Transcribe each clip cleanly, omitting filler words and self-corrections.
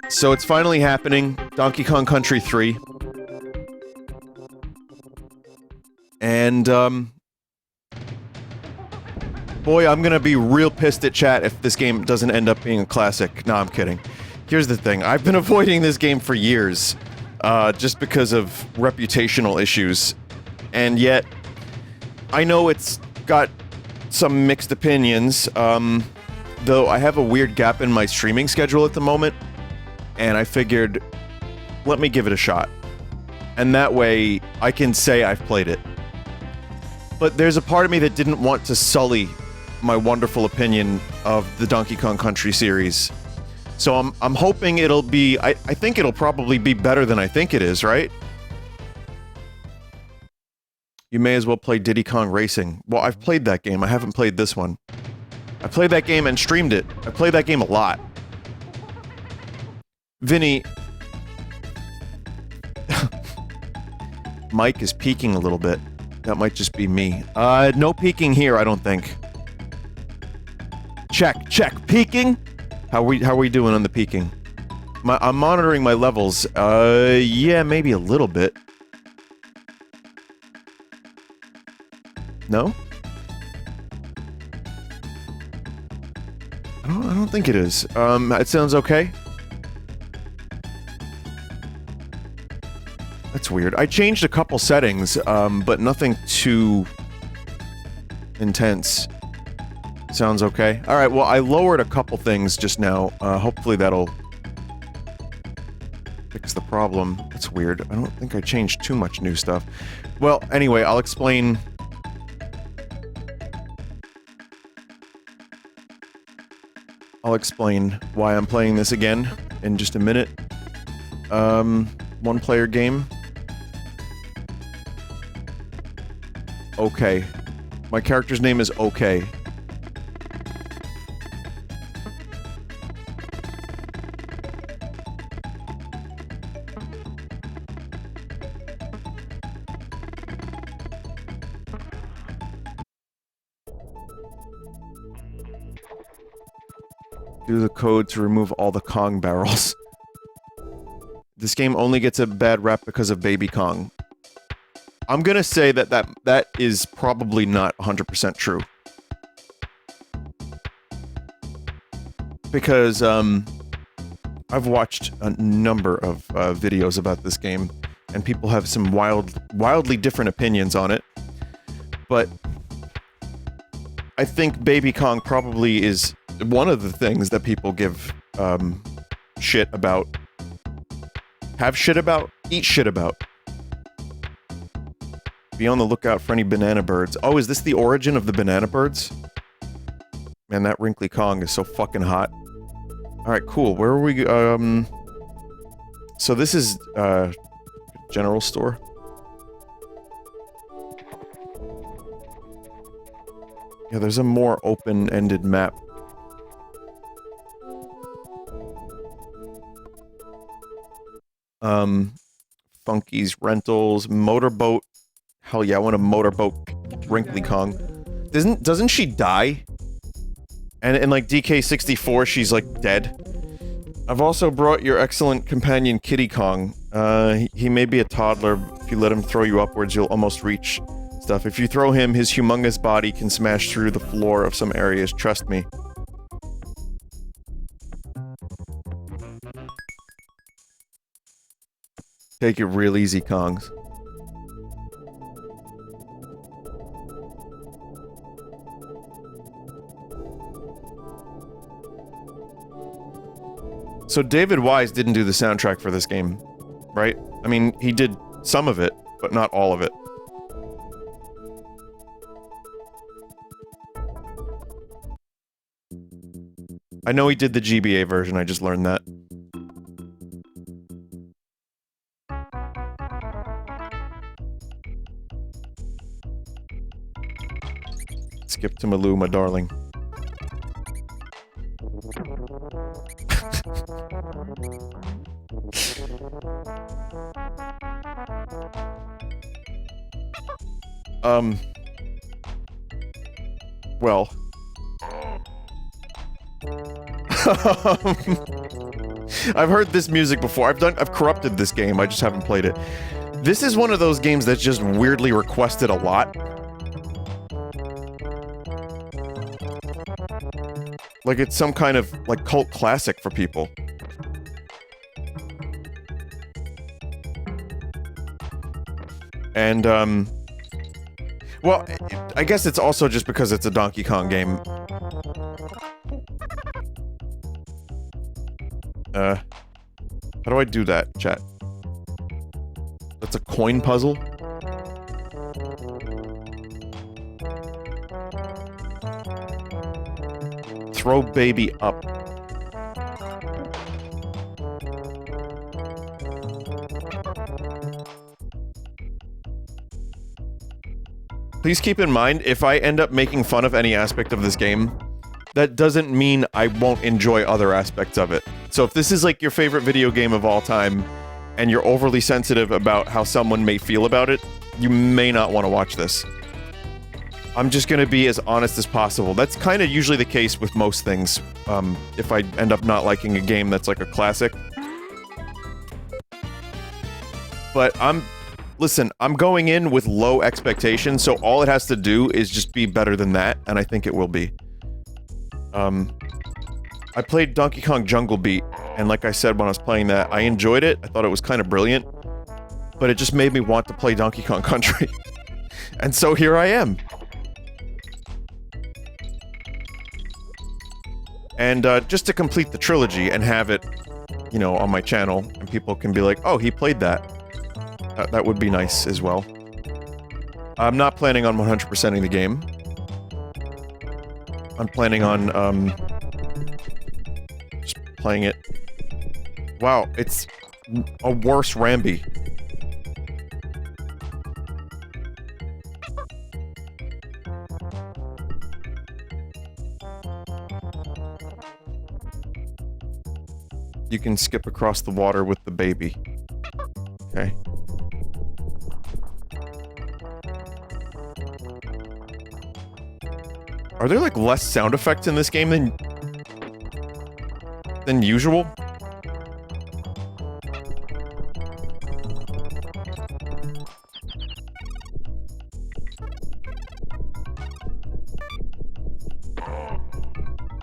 So it's finally happening. Donkey Kong Country 3. And, boy, I'm gonna be real pissed at chat if this game doesn't end up being a classic. No, I'm kidding. Here's the thing. I've been avoiding this game for years, just because of reputational issues. And yet, I know it's got some mixed opinions, though I have a weird gap in my streaming schedule at the moment, and I figured, let me give it a shot. And that way, I can say I've played it. But there's a part of me that didn't want to sully my wonderful opinion of the Donkey Kong Country series. So I'm hoping it'll be, I think it'll probably be better than I think it is, right? You may as well play Diddy Kong Racing. Well, I've played that game, I haven't played this one. I played that game and streamed it. I played that game a lot. Vinny... Mike is peeking a little bit. That might just be me. No peeking here, I don't think. Check, peeking? How are we doing on the peeking? I'm monitoring my levels. Yeah, maybe a little bit. No? I don't think it is. It sounds okay. That's weird. I changed a couple settings, but nothing too intense. Sounds okay. Alright, well, I lowered a couple things just now. Hopefully that'll fix the problem. That's weird. I don't think I changed too much new stuff. Well, anyway, I'll explain... why I'm playing this again in just a minute. One-player game. Okay. My character's name is Okay. Do the code to remove all the Kong barrels. This game only gets a bad rap because of Baby Kong. I'm gonna say that is probably not 100% true. Because, I've watched a number of, videos about this game, and people have some wildly different opinions on it. But... I think Baby Kong probably is one of the things that people give, shit about. Have shit about? Eat shit about. Be on the lookout for any banana birds. Oh, is this the origin of the banana birds? Man, that wrinkly Kong is so fucking hot. Alright, cool. Where are we, So this is, general store? Yeah, there's a more open-ended map. Funky's Rentals, Motorboat. Hell yeah, I want a motorboat Wrinkly Kong. Doesn't she die? And in, like, DK64, she's, like, dead. I've also brought your excellent companion Kitty Kong. He may be a toddler. If you let him throw you upwards, you'll almost reach stuff. If you throw him, his humongous body can smash through the floor of some areas, trust me. Take it real easy, Kongs. So David Wise didn't do the soundtrack for this game, right? I mean, he did some of it, but not all of it. I know he did the GBA version, I just learned that. Skip to Malou, my darling. Well. I've heard this music before. I've corrupted this game. I just haven't played it. This is one of those games that's just weirdly requested a lot. Like it's some kind of like cult classic for people. And well, I guess it's also just because it's a Donkey Kong game. How do I do that, chat? That's a coin puzzle? Throw baby up. Please keep in mind, if I end up making fun of any aspect of this game, that doesn't mean I won't enjoy other aspects of it. So if this is like your favorite video game of all time, and you're overly sensitive about how someone may feel about it, you may not want to watch this. I'm just gonna be as honest as possible. That's kind of usually the case with most things, if I end up not liking a game that's like a classic. But listen, I'm going in with low expectations, so all it has to do is just be better than that, and I think it will be. I played Donkey Kong Jungle Beat, and like I said when I was playing that, I enjoyed it, I thought it was kind of brilliant, but it just made me want to play Donkey Kong Country. And so here I am. And just to complete the trilogy and have it, you know, on my channel, and people can be like, oh, he played that. That would be nice as well. I'm not planning on 100%ing the game. I'm planning on, just playing it. Wow, it's a worse Rambi. You can skip across the water with the baby. Okay. Are there, like, less sound effects in this game than usual?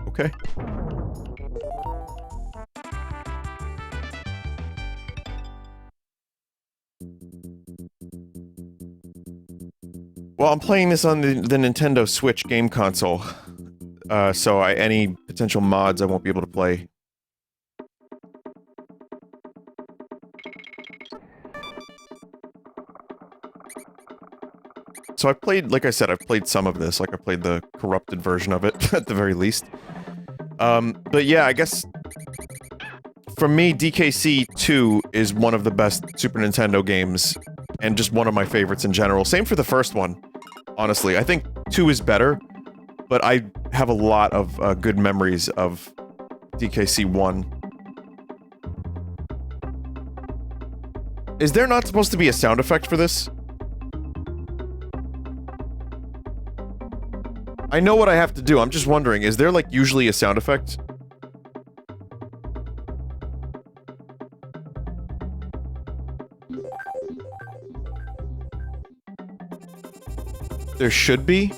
Okay. Well, I'm playing this on the Nintendo Switch game console, so any potential mods I won't be able to play. So I played, like I said, I've played some of this, like I played the corrupted version of it, at the very least. But yeah, I guess, for me, DKC 2 is one of the best Super Nintendo games, and just one of my favorites in general. Same for the first one. Honestly, I think 2 is better, but I have a lot of good memories of DKC 1. Is there not supposed to be a sound effect for this? I know what I have to do, I'm just wondering, is there like usually a sound effect? There should be?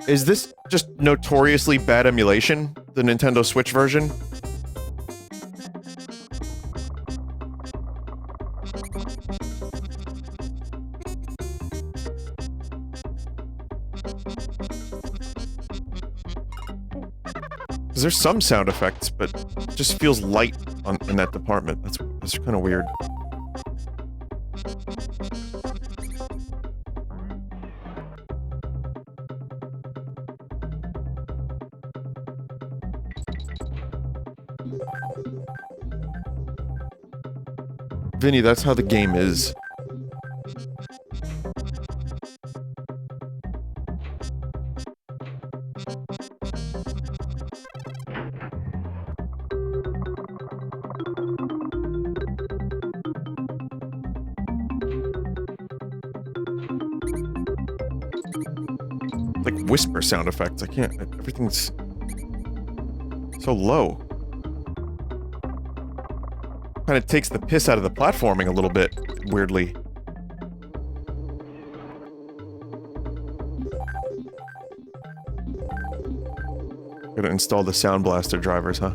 Is this just notoriously bad emulation? The Nintendo Switch version? Because there's some sound effects, but it just feels light in that department. That's kind of weird. Vinny, that's how the game is. Like whisper sound effects, I can't, everything's... So low. Kind of takes the piss out of the platforming a little bit, weirdly. Gotta install the Sound Blaster drivers, huh?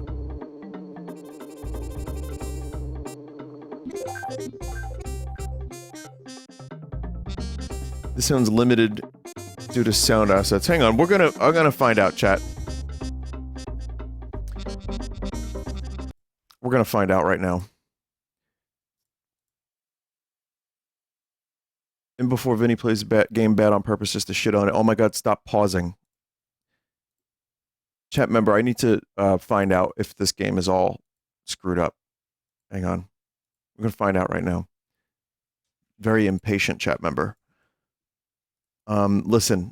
This sounds limited due to sound assets. Hang on, I'm gonna find out, chat. We're gonna find out right now. And before Vinny plays a game bad on purpose just to shit on it. Oh my god, stop pausing. Chat member, I need to find out if this game is all screwed up. Hang on. We're gonna find out right now. Very impatient chat member. Listen.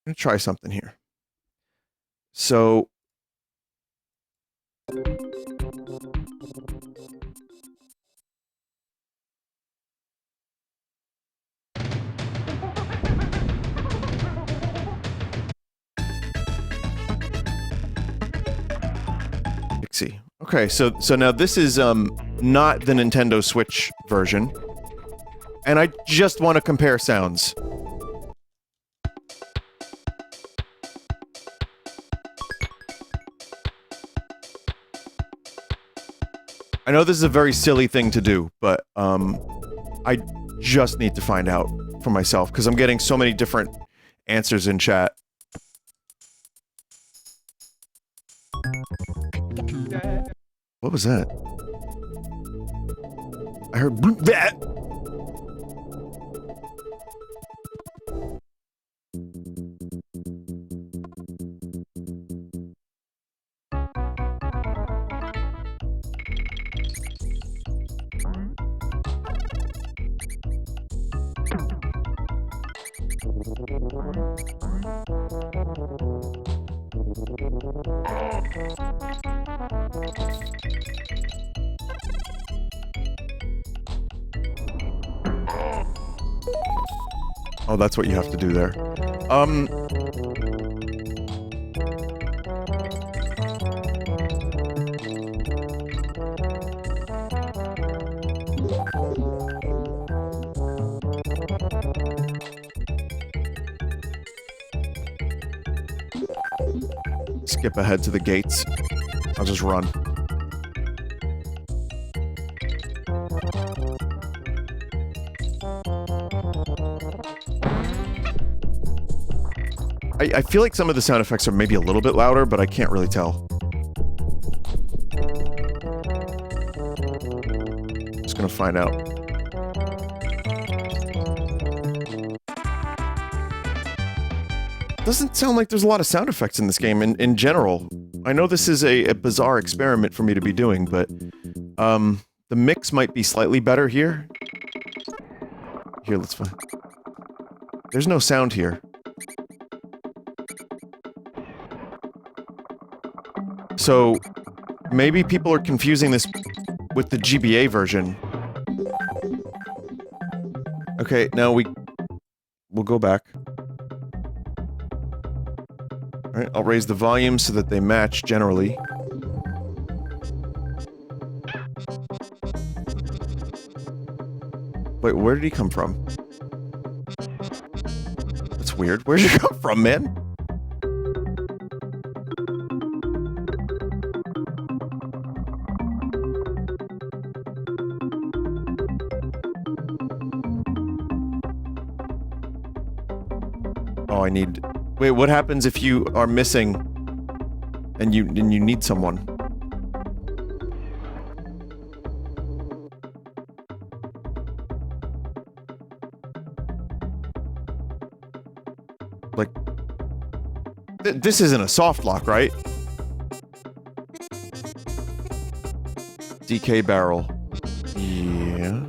I'm gonna try something here. So... Pixie. Okay, so now this is not the Nintendo Switch version. And I just want to compare sounds. I know this is a very silly thing to do, but I just need to find out for myself because I'm getting so many different answers in chat. What was that? I heard that. Oh, that's what you have to do there. Skip ahead to the gates. I'll just run. I feel like some of the sound effects are maybe a little bit louder, but I can't really tell. Just gonna find out. Doesn't sound like there's a lot of sound effects in this game in general. I know this is a bizarre experiment for me to be doing, but the mix might be slightly better here. Here, let's find. There's no sound here. So, maybe people are confusing this with the GBA version. Okay, now we'll go back. Alright, I'll raise the volume so that they match generally. Wait, where did he come from? That's weird. Where'd you come from, man? Oh, I need... Wait, what happens if you are missing and you need someone? Like... This isn't a soft lock, right? DK barrel. Yeah...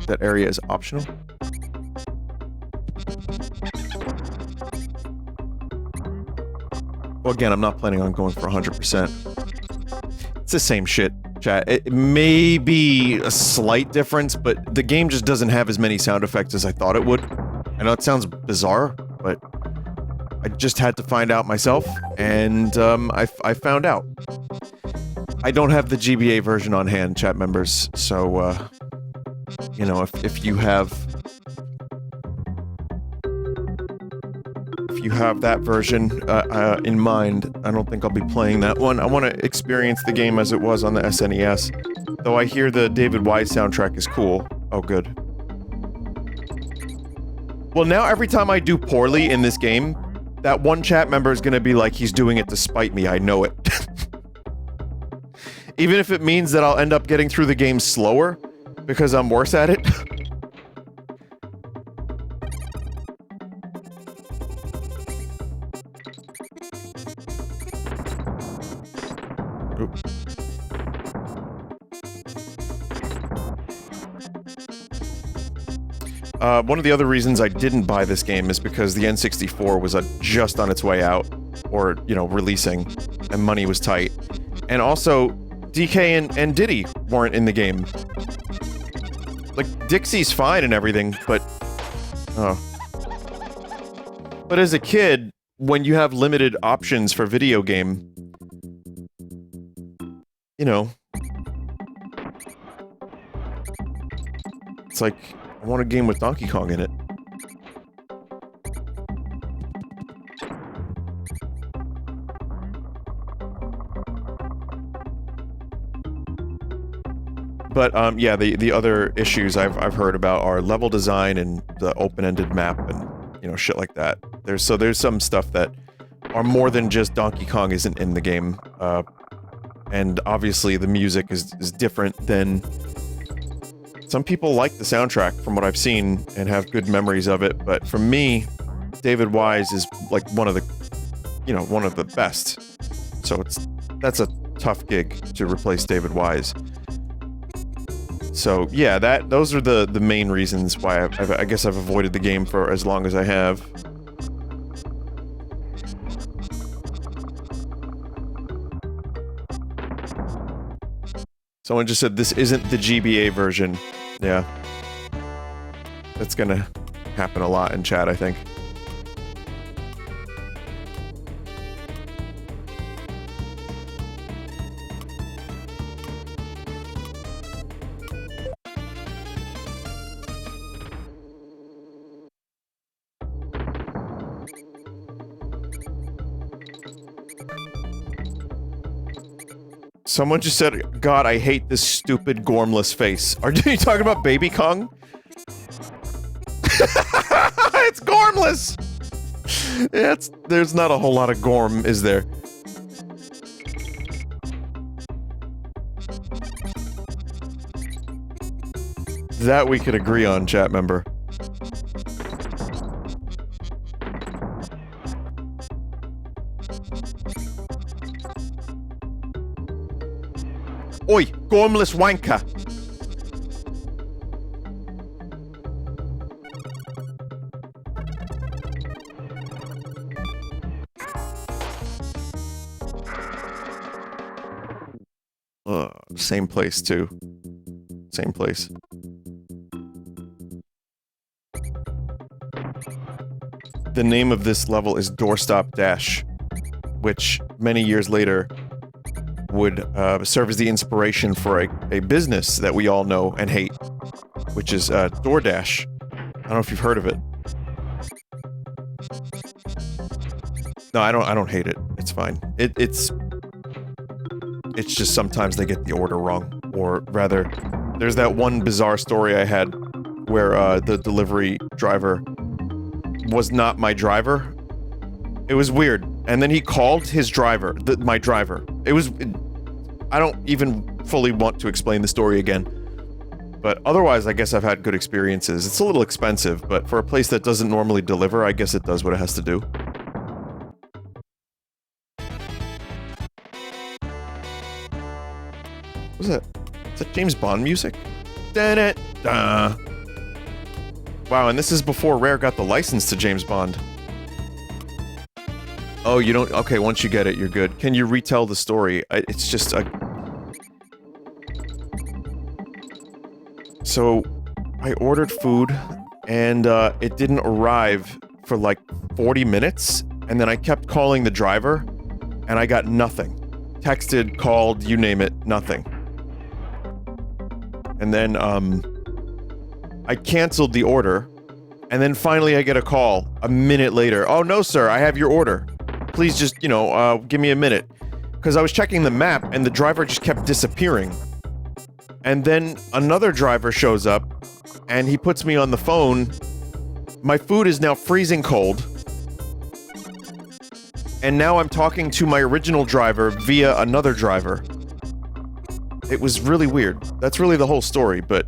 That area is optional. Well, again, I'm not planning on going for 100%. It's the same shit, chat. It may be a slight difference, but the game just doesn't have as many sound effects as I thought it would. I know it sounds bizarre, but I just had to find out myself, and I found out. I don't have the GBA version on hand, chat members, so, you know, if you have that version in mind, I don't think I'll be playing that one. I want to experience the game as it was on the SNES, though I hear the David Wise soundtrack is cool. Oh, good. Well, now every time I do poorly in this game, that one chat member is gonna be like, he's doing it to spite me, I know it. Even if it means that I'll end up getting through the game slower, because I'm worse at it. One of the other reasons I didn't buy this game is because the N64 was just on its way out, or, you know, releasing, and money was tight. And also, DK and Diddy weren't in the game. Like, Dixie's fine and everything, but... Oh. But as a kid, when you have limited options for video game... You know... It's like... I want a game with Donkey Kong in it. But, yeah, the other issues I've heard about are level design and the open-ended map and, you know, shit like that. There's some stuff that are more than just Donkey Kong isn't in the game. And obviously the music is different than... Some people like the soundtrack from what I've seen and have good memories of it, but for me, David Wise is like one of the, you know, one of the best. So that's a tough gig to replace David Wise. So yeah, those are the main reasons why I guess I've avoided the game for as long as I have. Someone just said this isn't the GBA version. Yeah. That's gonna happen a lot in chat, I think. Someone just said, God, I hate this stupid gormless face. Are you talking about Baby Kong? It's gormless! Yeah, there's not a whole lot of gorm, is there? That we could agree on, chat member. Oi, gormless wanker! Same place, too. Same place. The name of this level is Doorstop Dash, which, many years later, would serve as the inspiration for a business that we all know and hate, which is DoorDash. I don't know if you've heard of it. No, I don't hate it. It's fine. It's just sometimes they get the order wrong, or rather, there's that one bizarre story I had where the delivery driver was not my driver. It was weird. And then he called his driver, my driver. I don't even fully want to explain the story again. But otherwise, I guess I've had good experiences. It's a little expensive, but for a place that doesn't normally deliver, I guess it does what it has to do. What was that? Is that James Bond music? Da-da-da. Wow, and this is before Rare got the license to James Bond. Oh, you don't... Okay, once you get it, you're good. Can you retell the story? It's just a... So, I ordered food, and, it didn't arrive for, like, 40 minutes, and then I kept calling the driver, and I got nothing. Texted, called, you name it, nothing. And then, I canceled the order, and then finally I get a call a minute later. Oh, no, sir, I have your order. Please just, you know, give me a minute. Because I was checking the map, and the driver just kept disappearing. And then another driver shows up, and he puts me on the phone. My food is now freezing cold. And now I'm talking to my original driver via another driver. It was really weird. That's really the whole story, but...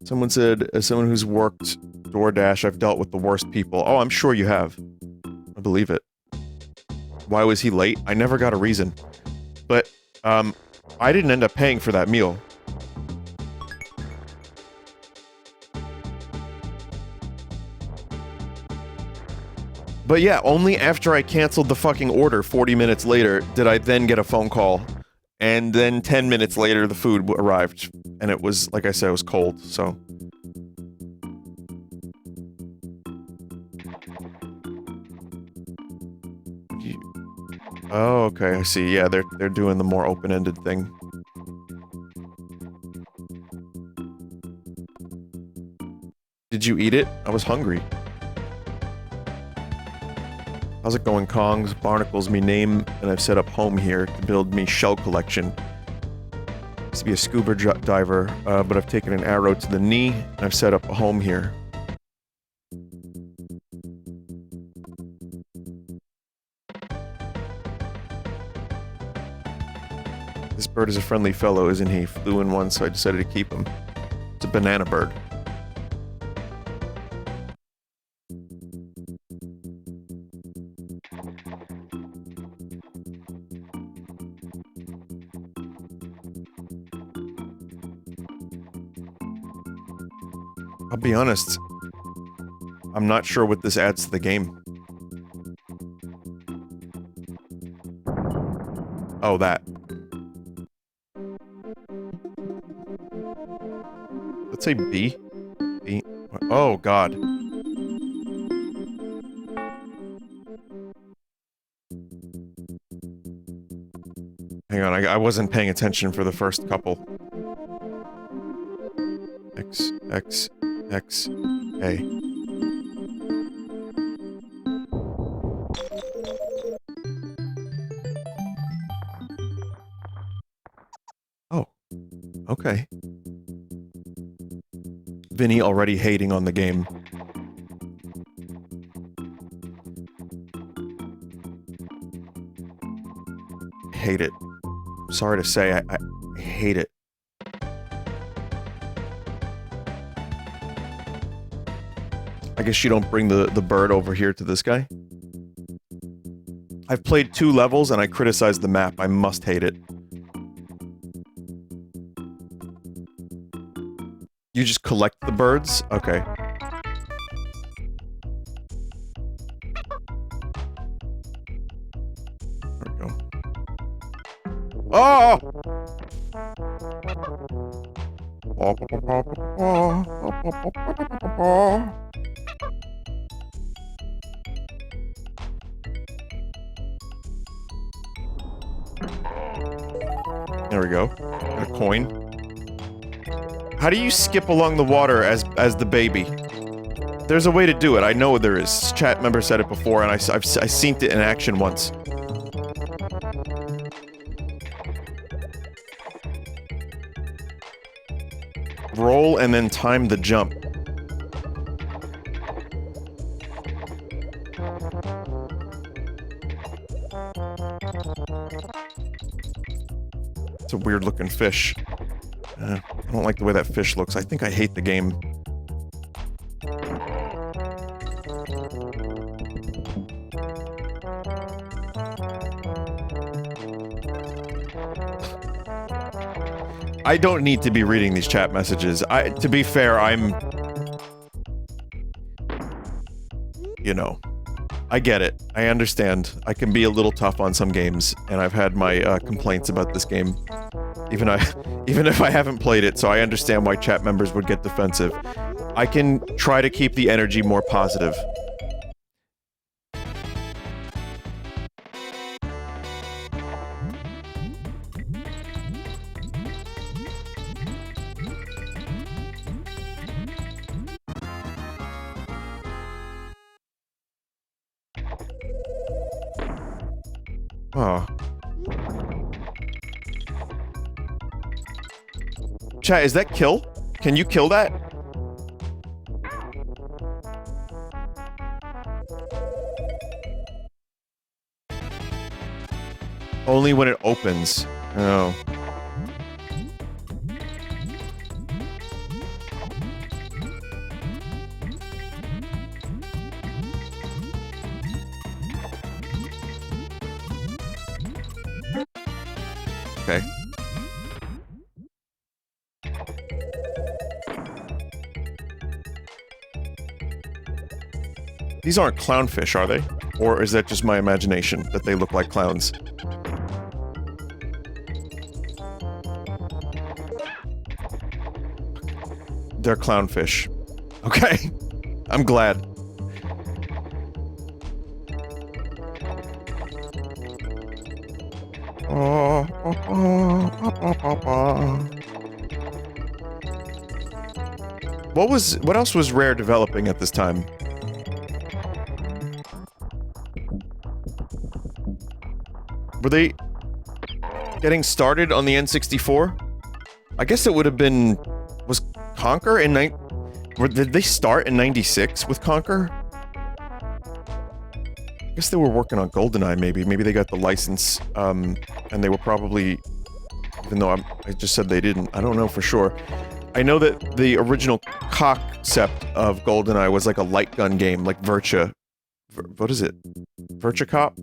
Someone said, as someone who's worked DoorDash, I've dealt with the worst people. Oh, I'm sure you have. I believe it. Why was he late? I never got a reason. But, I didn't end up paying for that meal. But yeah, only after I canceled the fucking order 40 minutes later did I then get a phone call. And then 10 minutes later, the food arrived. And it was, like I said, it was cold, so... Oh, okay, I see. Yeah, they're doing the more open-ended thing. Did you eat it? I was hungry. How's it going, Kongs? Barnacle's me name, and I've set up home here to build me shell collection. Used to be a scuba diver, but I've taken an arrow to the knee, and I've set up a home here. This bird is a friendly fellow, isn't he? Flew in once, so I decided to keep him. It's a banana bird. I'll be honest, I'm not sure what this adds to the game. Oh, that. Let's say B. B. Oh, God. Hang on, I wasn't paying attention for the first couple. X, X, X, A. Oh. Okay. Vinny already hating on the game. Hate it. Sorry to say, I hate it. I guess you don't bring the bird over here to this guy? I've played 2 levels and I criticized the map. I must hate it. You just collect the birds? Okay. There we go. Oh! There we go. Got a coin. How do you skip along the water as the baby? There's a way to do it. I know there is. Chat member said it before, and I've seen it in action once. Roll and then time the jump. It's a weird looking fish. I don't like the way that fish looks. I think I hate the game. I don't need to be reading these chat messages. To be fair, I'm... You know, I get it. I understand. I can be a little tough on some games, and I've had my complaints about this game. Even if I haven't played it, so I understand why chat members would get defensive. I can try to keep the energy more positive. Oh. Chat, is that kill? Can you kill that? Only when it opens. Oh. Okay. These aren't clownfish, are they? Or is that just my imagination, that they look like clowns? They're clownfish. Okay. I'm glad. What else was Rare developing at this time? Were they getting started on the N64? I guess it would have been... Was Conker in did they start in 96 with Conker? I guess they were working on GoldenEye, maybe. Maybe they got the license, and they were probably... Even though I just said they didn't. I don't know for sure. I know that the original concept of GoldenEye was like a light gun game, like Virtua. What is it? Virtua Cop?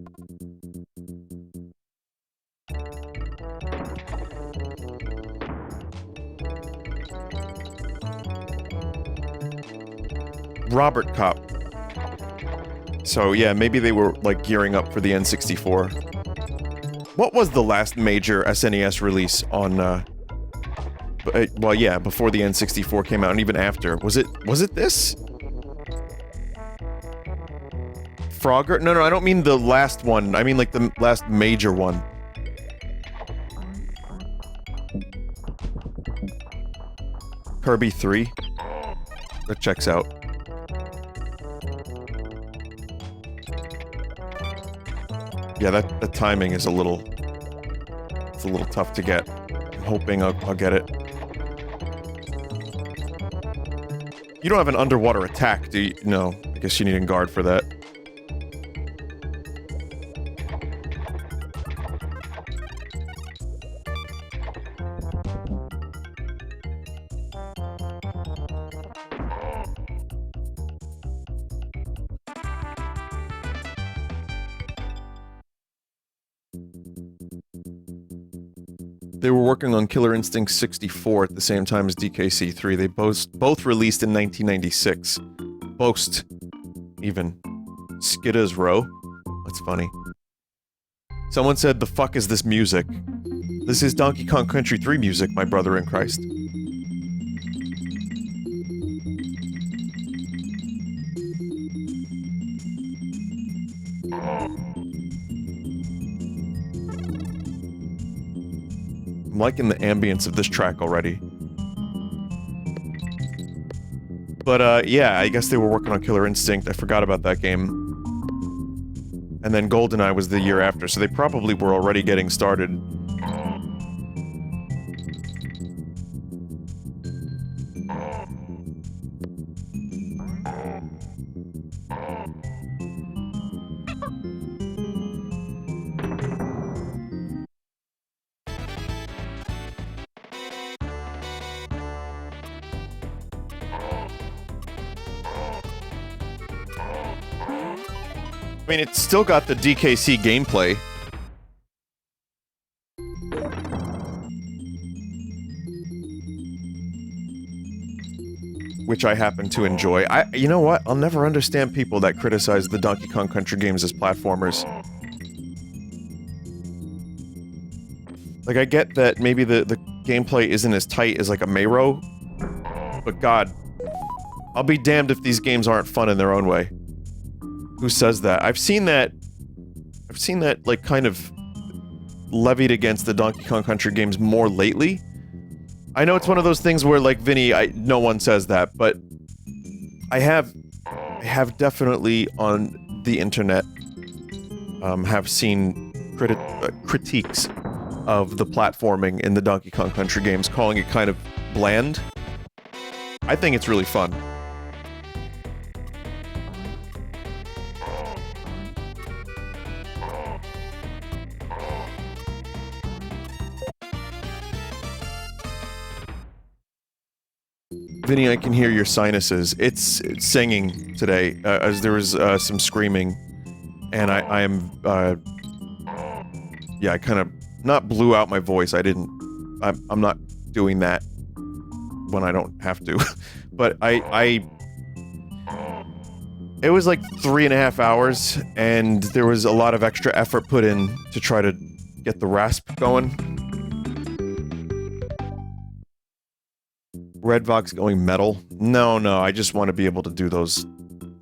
Robert Cop. So yeah, maybe they were like gearing up for the N64. What was the last major SNES release on well yeah, before the N64 came out and even after? Was it this? Frogger? No, I don't mean the last one. I mean like the last major one. Kirby 3? That checks out. Yeah, that timing is a little... It's a little tough to get. I'm hoping I'll get it. You don't have an underwater attack, do you? No. I guess you need a guard for that. They were working on Killer Instinct 64 at the same time as DKC 3. They both released in 1996. Boast, even. Skidda's Row? That's funny. Someone said, "The fuck is this music?" This is Donkey Kong Country 3 music, my brother in Christ. I'm liking the ambience of this track already. But, yeah, I guess they were working on Killer Instinct. I forgot about that game. And then GoldenEye was the year after, so they probably were already getting started. I mean, it's still got the DKC gameplay. which I happen to enjoy. You know what? I'll never understand people that criticize the Donkey Kong Country games as platformers. Like, I get that maybe the gameplay isn't as tight as, like, a Mayro, but god, I'll be damned if these games aren't fun in their own way. Who says that? I've seen that, like, kind of levied against the Donkey Kong Country games more lately. I know it's one of those things where, like, Vinny, no one says that, but I have definitely on the internet, have seen critiques of the platforming in the Donkey Kong Country games, calling it kind of bland. I think it's really fun. Vinny, I can hear your sinuses. It's singing today, as there was some screaming, and I am, yeah, I kind of not blew out my voice. I'm not doing that when I don't have to, but it was like 3.5 hours, and there was a lot of extra effort put in to try to get the rasp going. Red Vox going metal? No, I just want to be able to do those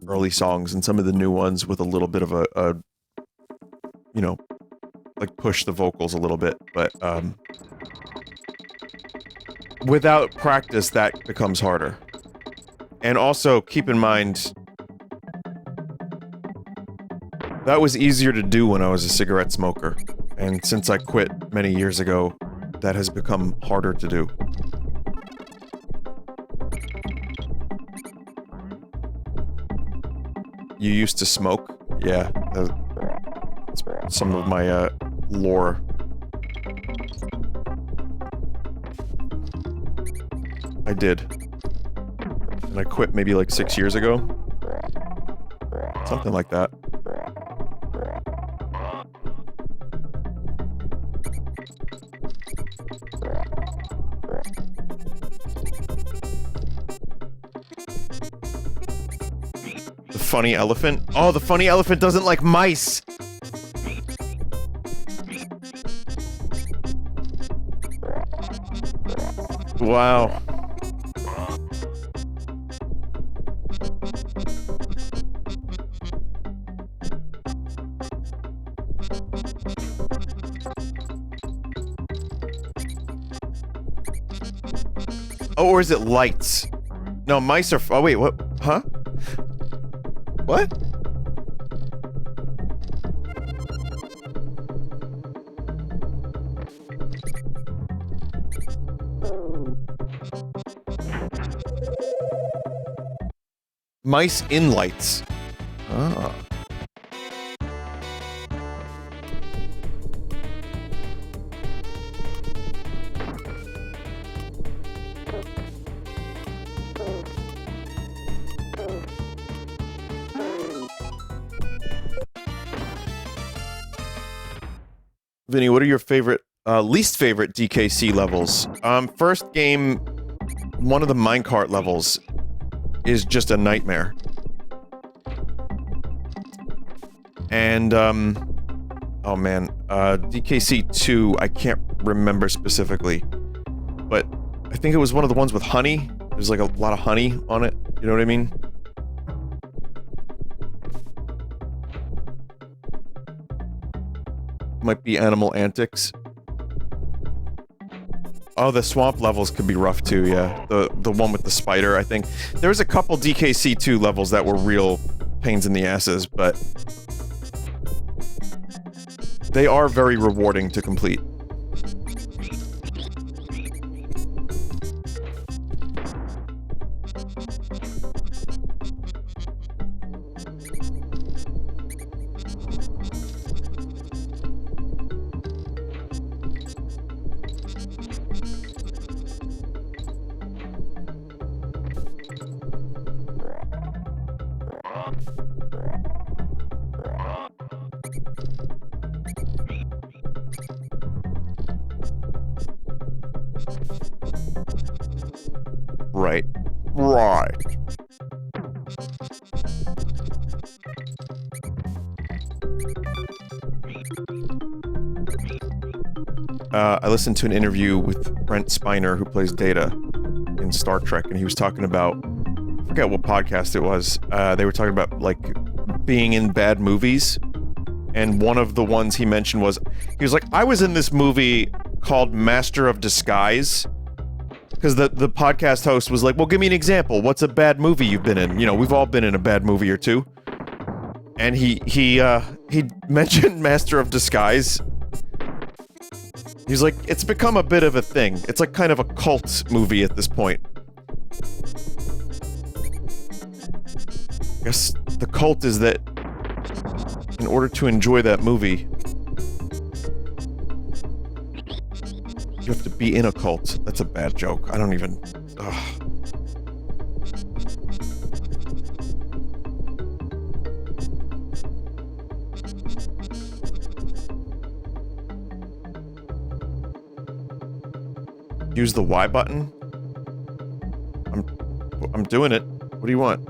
early songs and some of the new ones with a little bit of a you know, like push the vocals a little bit, but, without practice, that becomes harder. And also, keep in mind, that was easier to do when I was a cigarette smoker, and since I quit many years ago, that has become harder to do. You used to smoke? Yeah, that's some of my, lore. I did. And I quit maybe like 6 years ago? Something like that. The funny elephant? Oh, the funny elephant doesn't like mice! Wow. Oh, or is it lights? No, mice are oh wait, what? Huh? What? Mice in lights. Ah. Vinny, what are your favorite, least favorite DKC levels? First game, one of the minecart levels is just a nightmare. And, oh man, DKC 2, I can't remember specifically, but I think it was one of the ones with honey. There's like a lot of honey on it, you know what I mean? Might be Animal Antics. Oh, the swamp levels could be rough too, yeah. The one with the spider, I think. There was a couple DKC2 levels that were real pains in the asses, but they are very rewarding to complete. Right. I listened to an interview with Brent Spiner, who plays Data in Star Trek, and he was talking about, I forget what podcast it was, they were talking about, like, being in bad movies, and one of the ones he mentioned was, he was like, I was in this movie called Master of Disguise, because the podcast host was like, well, give me an example, what's a bad movie you've been in? You know, we've all been in a bad movie or two. And he mentioned Master of Disguise. He's like, it's become a bit of a thing. It's like kind of a cult movie at this point. I guess the cult is that in order to enjoy that movie, you have to be in a cult. That's a bad joke. I don't even... Ugh. Use the Y button? I'm doing it. What do you want?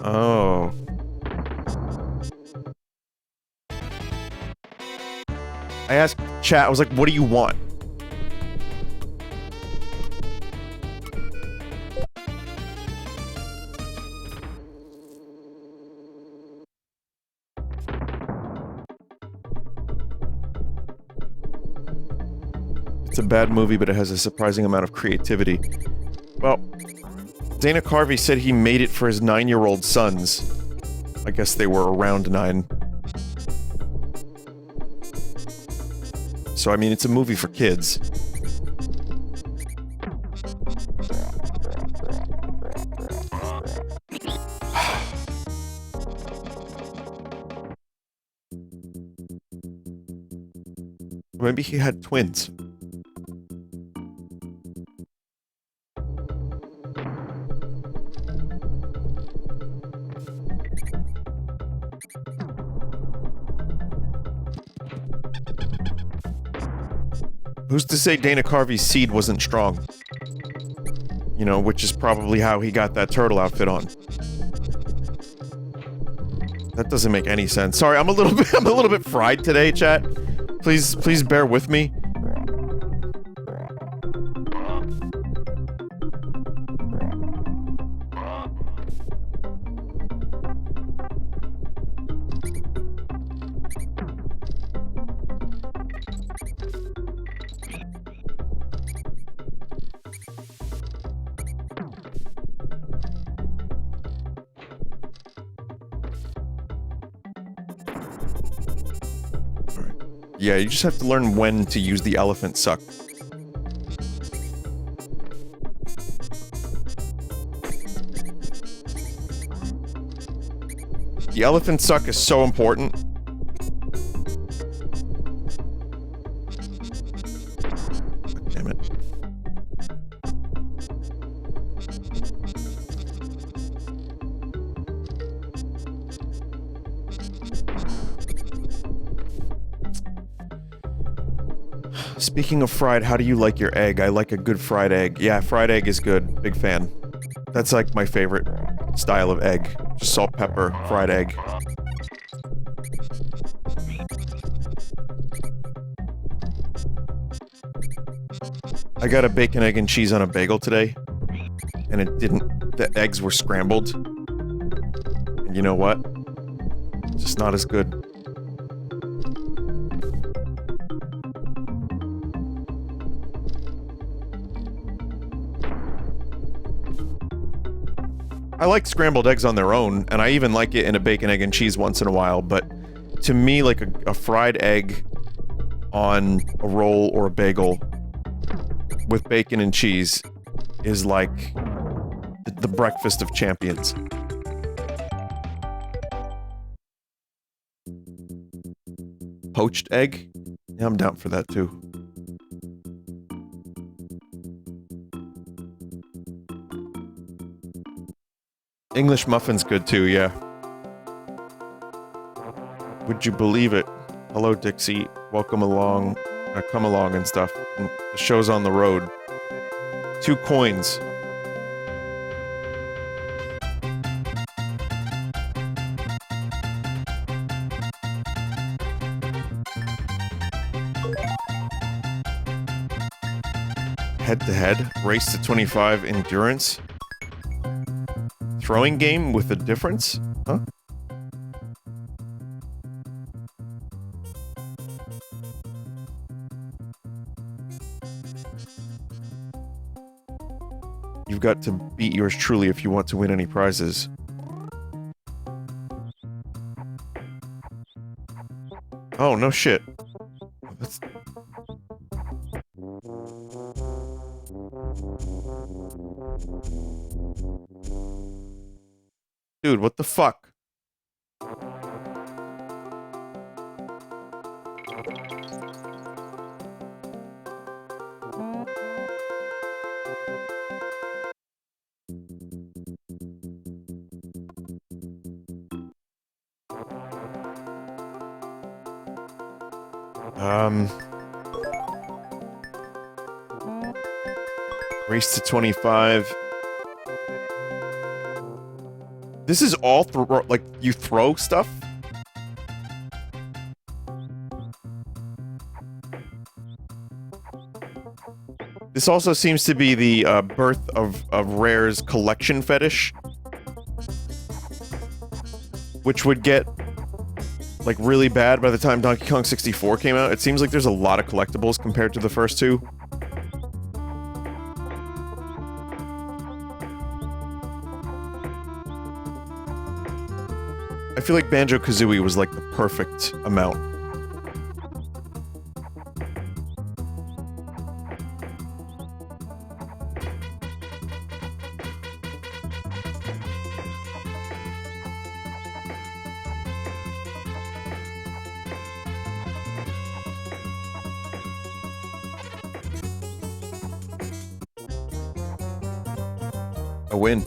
Oh. I asked chat, I was like, what do you want? It's a bad movie, but it has a surprising amount of creativity. Well, Dana Carvey said he made it for his 9-year-old sons. I guess they were around 9. So, I mean, it's a movie for kids. Maybe he had twins. Who's to say Dana Carvey's seed wasn't strong? You know, which is probably how he got that turtle outfit on. That doesn't make any sense. Sorry, I'm a little bit fried today, chat. Please bear with me. Yeah, you just have to learn when to use the elephant suck. The elephant suck is so important. Damn it. Speaking of fried, how do you like your egg? I like a good fried egg. Yeah, fried egg is good. Big fan. That's like my favorite style of egg. Just salt, pepper, fried egg. I got a bacon, egg, and cheese on a bagel today. And it didn't... The eggs were scrambled. And you know what? It's just not as good. I like scrambled eggs on their own, and I even like it in a bacon, egg, and cheese once in a while, but to me, like a fried egg on a roll or a bagel with bacon and cheese is like the breakfast of champions. Poached egg? Yeah, I'm down for that too. English muffin's good too, yeah. Would you believe it? Hello, Dixie. Welcome along. come along and stuff. And the show's on the road. 2 coins. Head-to-head, race to 25 endurance. Throwing game with a difference? Huh? You've got to beat yours truly if you want to win any prizes. Oh, no shit. That's... Dude, what the fuck? Race to 25. This is all like, you throw stuff? This also seems to be the birth of Rare's collection fetish. Which would get, like, really bad by the time Donkey Kong 64 came out. It seems like there's a lot of collectibles compared to the first two. I feel like Banjo-Kazooie was, like, the perfect amount. A win.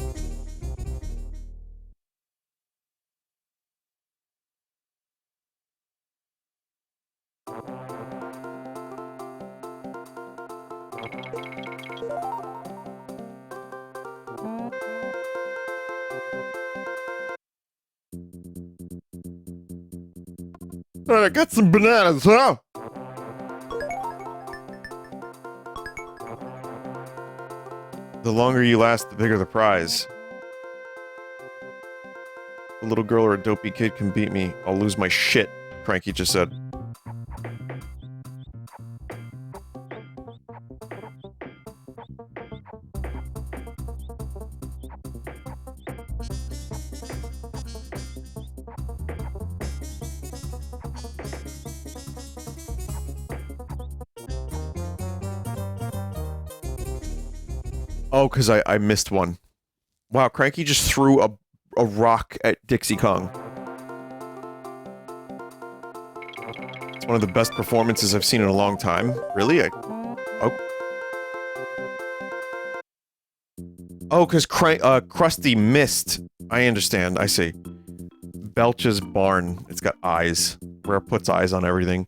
I got some bananas, huh? The longer you last, the bigger the prize. A little girl or a dopey kid can beat me. I'll lose my shit, Cranky just said. Oh, because I missed one. Wow, Cranky just threw a rock at Dixie Kong. It's one of the best performances I've seen in a long time. Really? Oh. Oh, because Krusty missed. I understand. I see. Belch's barn. It's got eyes. Rare puts eyes on everything.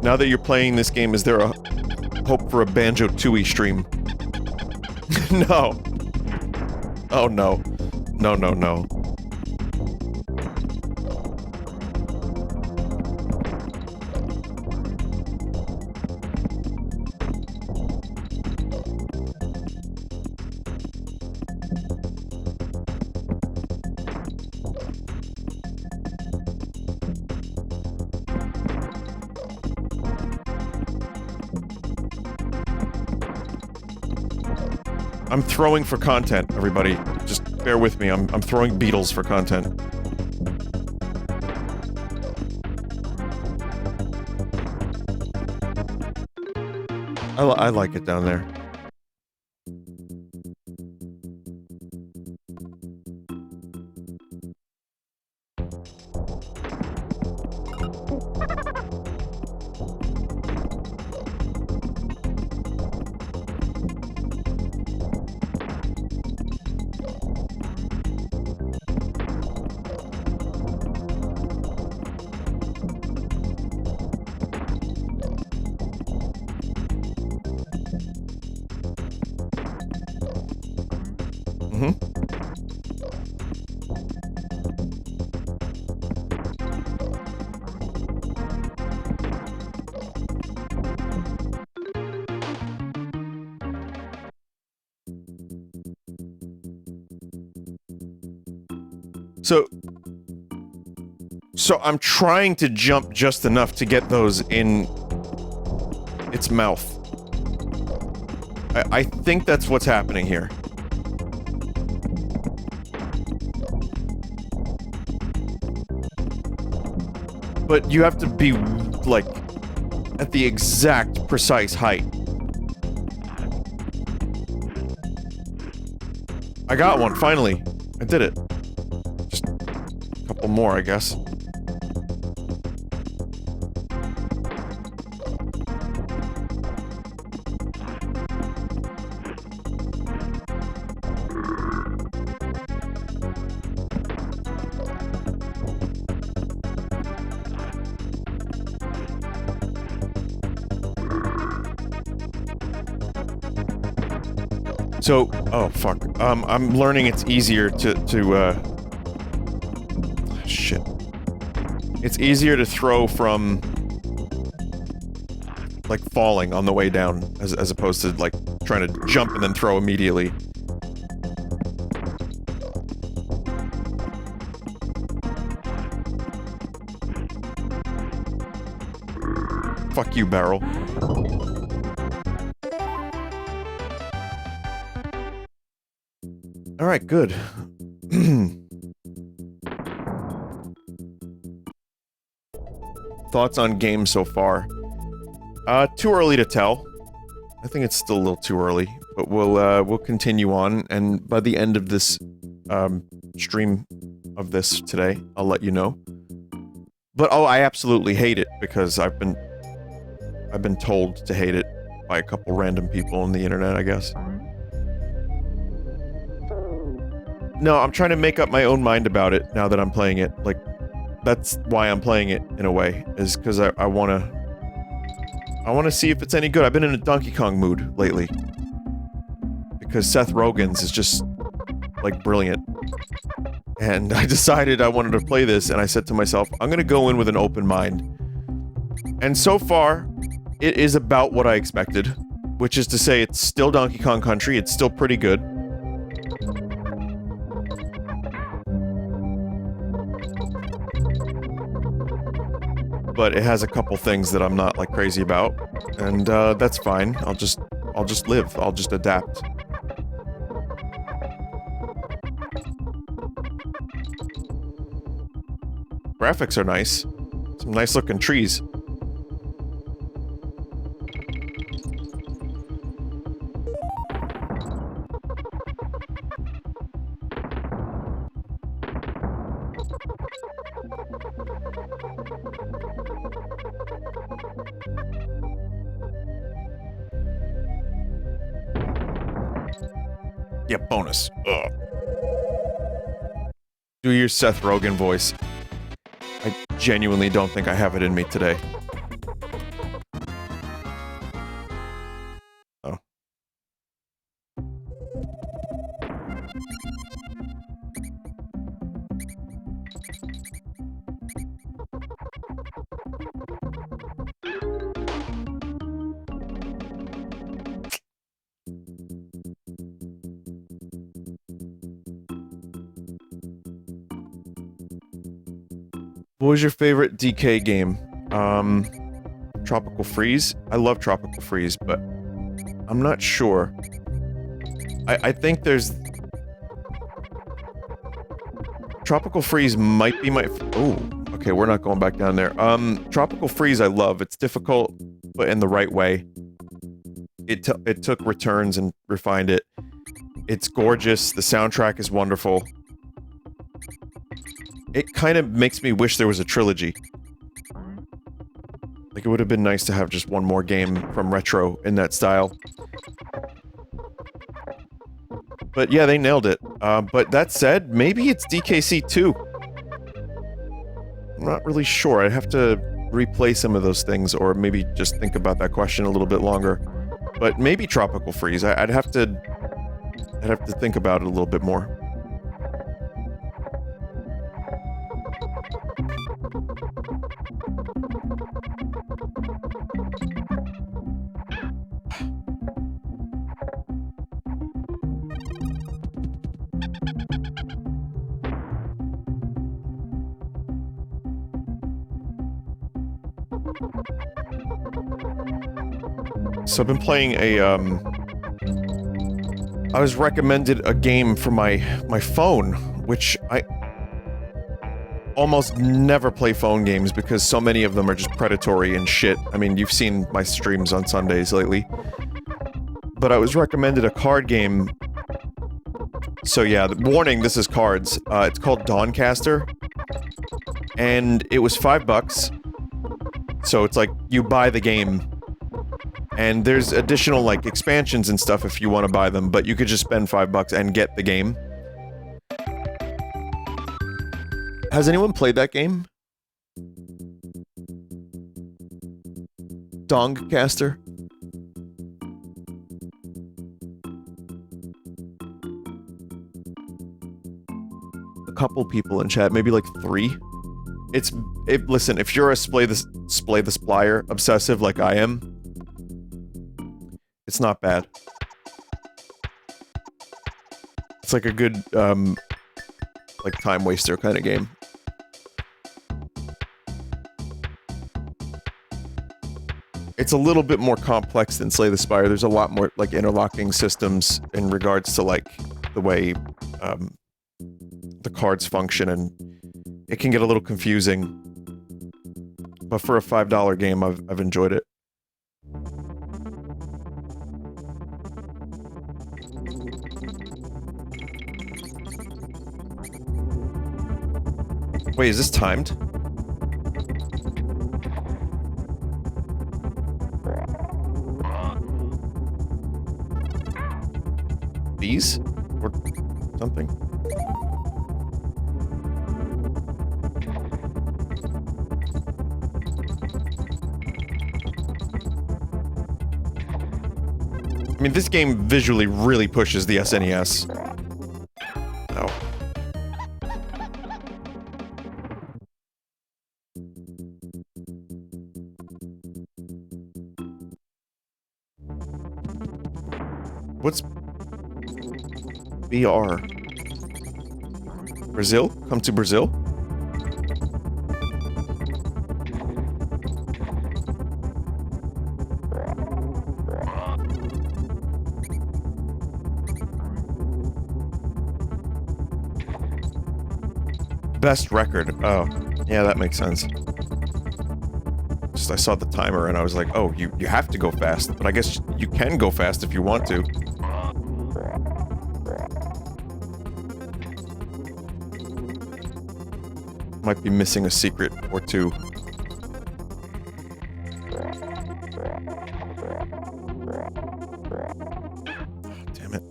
Now that you're playing this game, is there a hope for a Banjo-Tooie stream? No. Oh no. No, no, no. I'm throwing for content, everybody. Just bear with me. I'm throwing beetles for content. I like it down there. So I'm trying to jump just enough to get those in its mouth. I think that's what's happening here. But you have to be, like, at the exact precise height. I got one, finally. I did it. Just a couple more, I guess. So, oh fuck. I'm learning it's easier shit. It's easier to throw from, like, falling on the way down, as opposed to, like, trying to jump and then throw immediately. Fuck you, barrel. Alright, good. Thoughts on games so far? Too early to tell. I think it's still a little too early, but we'll continue on, and by the end of this, stream of this today, I'll let you know. But, oh, I absolutely hate it, because I've been told to hate it by a couple random people on the internet, I guess. No, I'm trying to make up my own mind about it now that I'm playing it. Like, that's why I'm playing it, in a way, is because I wanna see if it's any good. I've been in a Donkey Kong mood lately. Because Seth Rogen's is just, like, brilliant. And I decided I wanted to play this, and I said to myself, I'm gonna go in with an open mind. And so far, it is about what I expected. Which is to say, it's still Donkey Kong Country, it's still pretty good. But it has a couple things that I'm not, like, crazy about, and that's fine. I'll just live. I'll just adapt. Graphics are nice. Some nice looking trees. Yeah, bonus. Ugh. Do your Seth Rogen voice. I genuinely don't think I have it in me today. Oh. What was your favorite DK game? Tropical Freeze? I love Tropical Freeze, but I'm not sure. I think there's... Tropical Freeze might be my... Oh, okay, we're not going back down there. Tropical Freeze I love. It's difficult, but in the right way. It took Returns and refined it. It's gorgeous. The soundtrack is wonderful. It kind of makes me wish there was a trilogy. Like, it would have been nice to have just one more game from Retro in that style. But yeah, they nailed it. But that said, maybe it's DKC 2. I'm not really sure. I'd have to replay some of those things, or maybe just think about that question a little bit longer. But maybe Tropical Freeze. I'd have to think about it a little bit more. So I've been playing a, I was recommended a game for my phone, which I almost never play phone games because so many of them are just predatory and shit. I mean, you've seen my streams on Sundays lately. But I was recommended a card game. So yeah, warning, this is cards. It's called Doncaster. And it was $5. So it's like, you buy the game. And there's additional, like, expansions and stuff if you want to buy them, but you could just spend $5 and get the game. Has anyone played that game? Doncaster? A couple people in chat, maybe like 3. Listen, if you're a Splay the Splyer obsessive like I am, it's not bad. It's like a good, like time waster kind of game. It's a little bit more complex than Slay the Spire. There's a lot more, like, interlocking systems in regards to, like, the way, the cards function, and it can get a little confusing. But for a $5 game, I've enjoyed it. Wait, is this timed? These? Or something? I mean, this game visually really pushes the SNES. Oh. What's BR? Brazil? Come to Brazil? Best record. Oh, yeah, that makes sense. Just I saw the timer and I was like, oh, you have to go fast. But I guess you can go fast if you want to. Might be missing a secret or two. Damn it.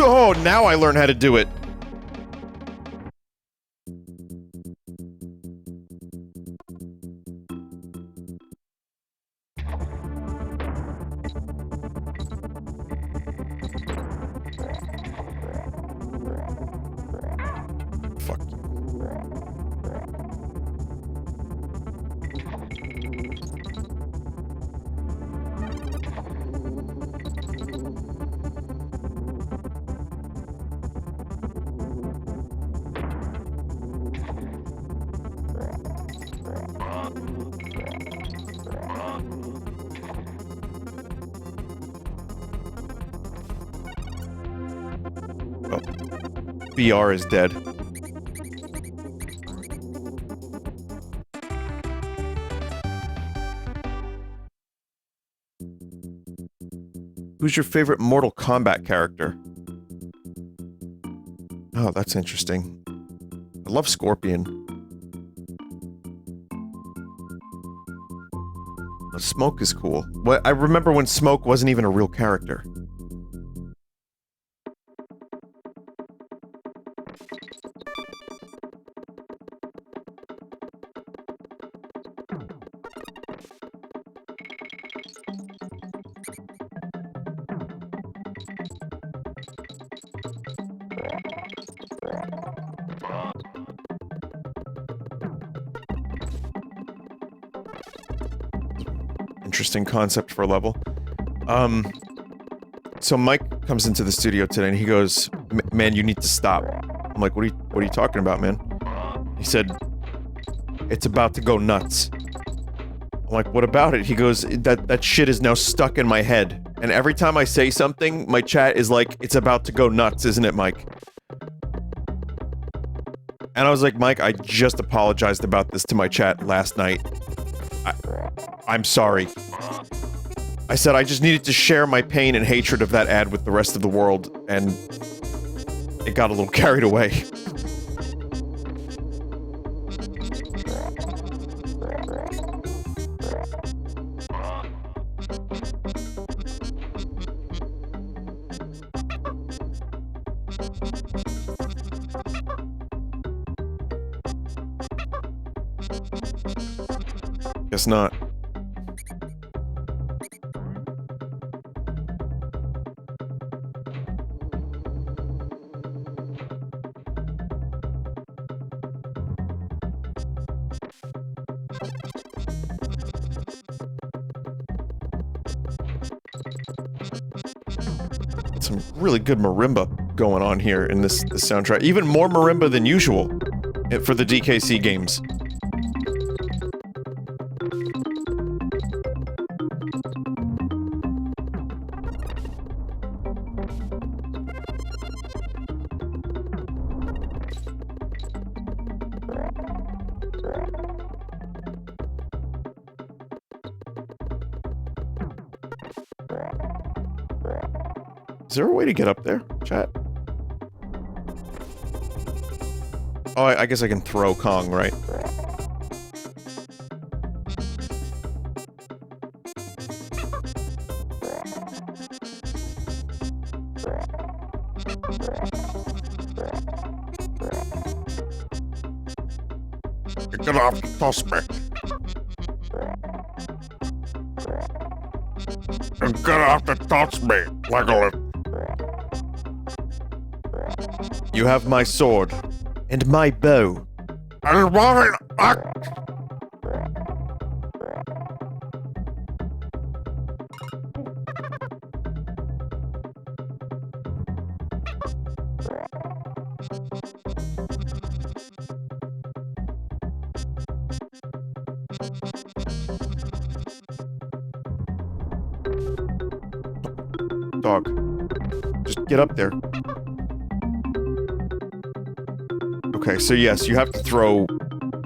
Oh, now I learn how to do it. Fuck you. BR is dead. Who's your favorite Mortal Kombat character? Oh, that's interesting. I love Scorpion. But Smoke is cool. What I remember when Smoke wasn't even a real character. Interesting concept for a level. So Mike comes into the studio today and he goes, Man, you need to stop. I'm like, what are you talking about, man? He said, it's about to go nuts. I'm like, what about it? He goes, that shit is now stuck in my head. And every time I say something, my chat is like, it's about to go nuts, isn't it, Mike? And I was like, Mike, I just apologized about this to my chat last night. I'm sorry. I said I just needed to share my pain and hatred of that ad with the rest of the world, and it got a little carried away. Guess not. Some really good marimba going on here in this soundtrack. Even more marimba than usual for the DKC games. Is there a way to get up there, chat? Oh, I guess I can throw Kong, right? You're gonna have to toss me. You're gonna have to toss me, Legolas. You have my sword. And my bow. I want it. Dog. Just get up there. Okay, so yes, you have to throw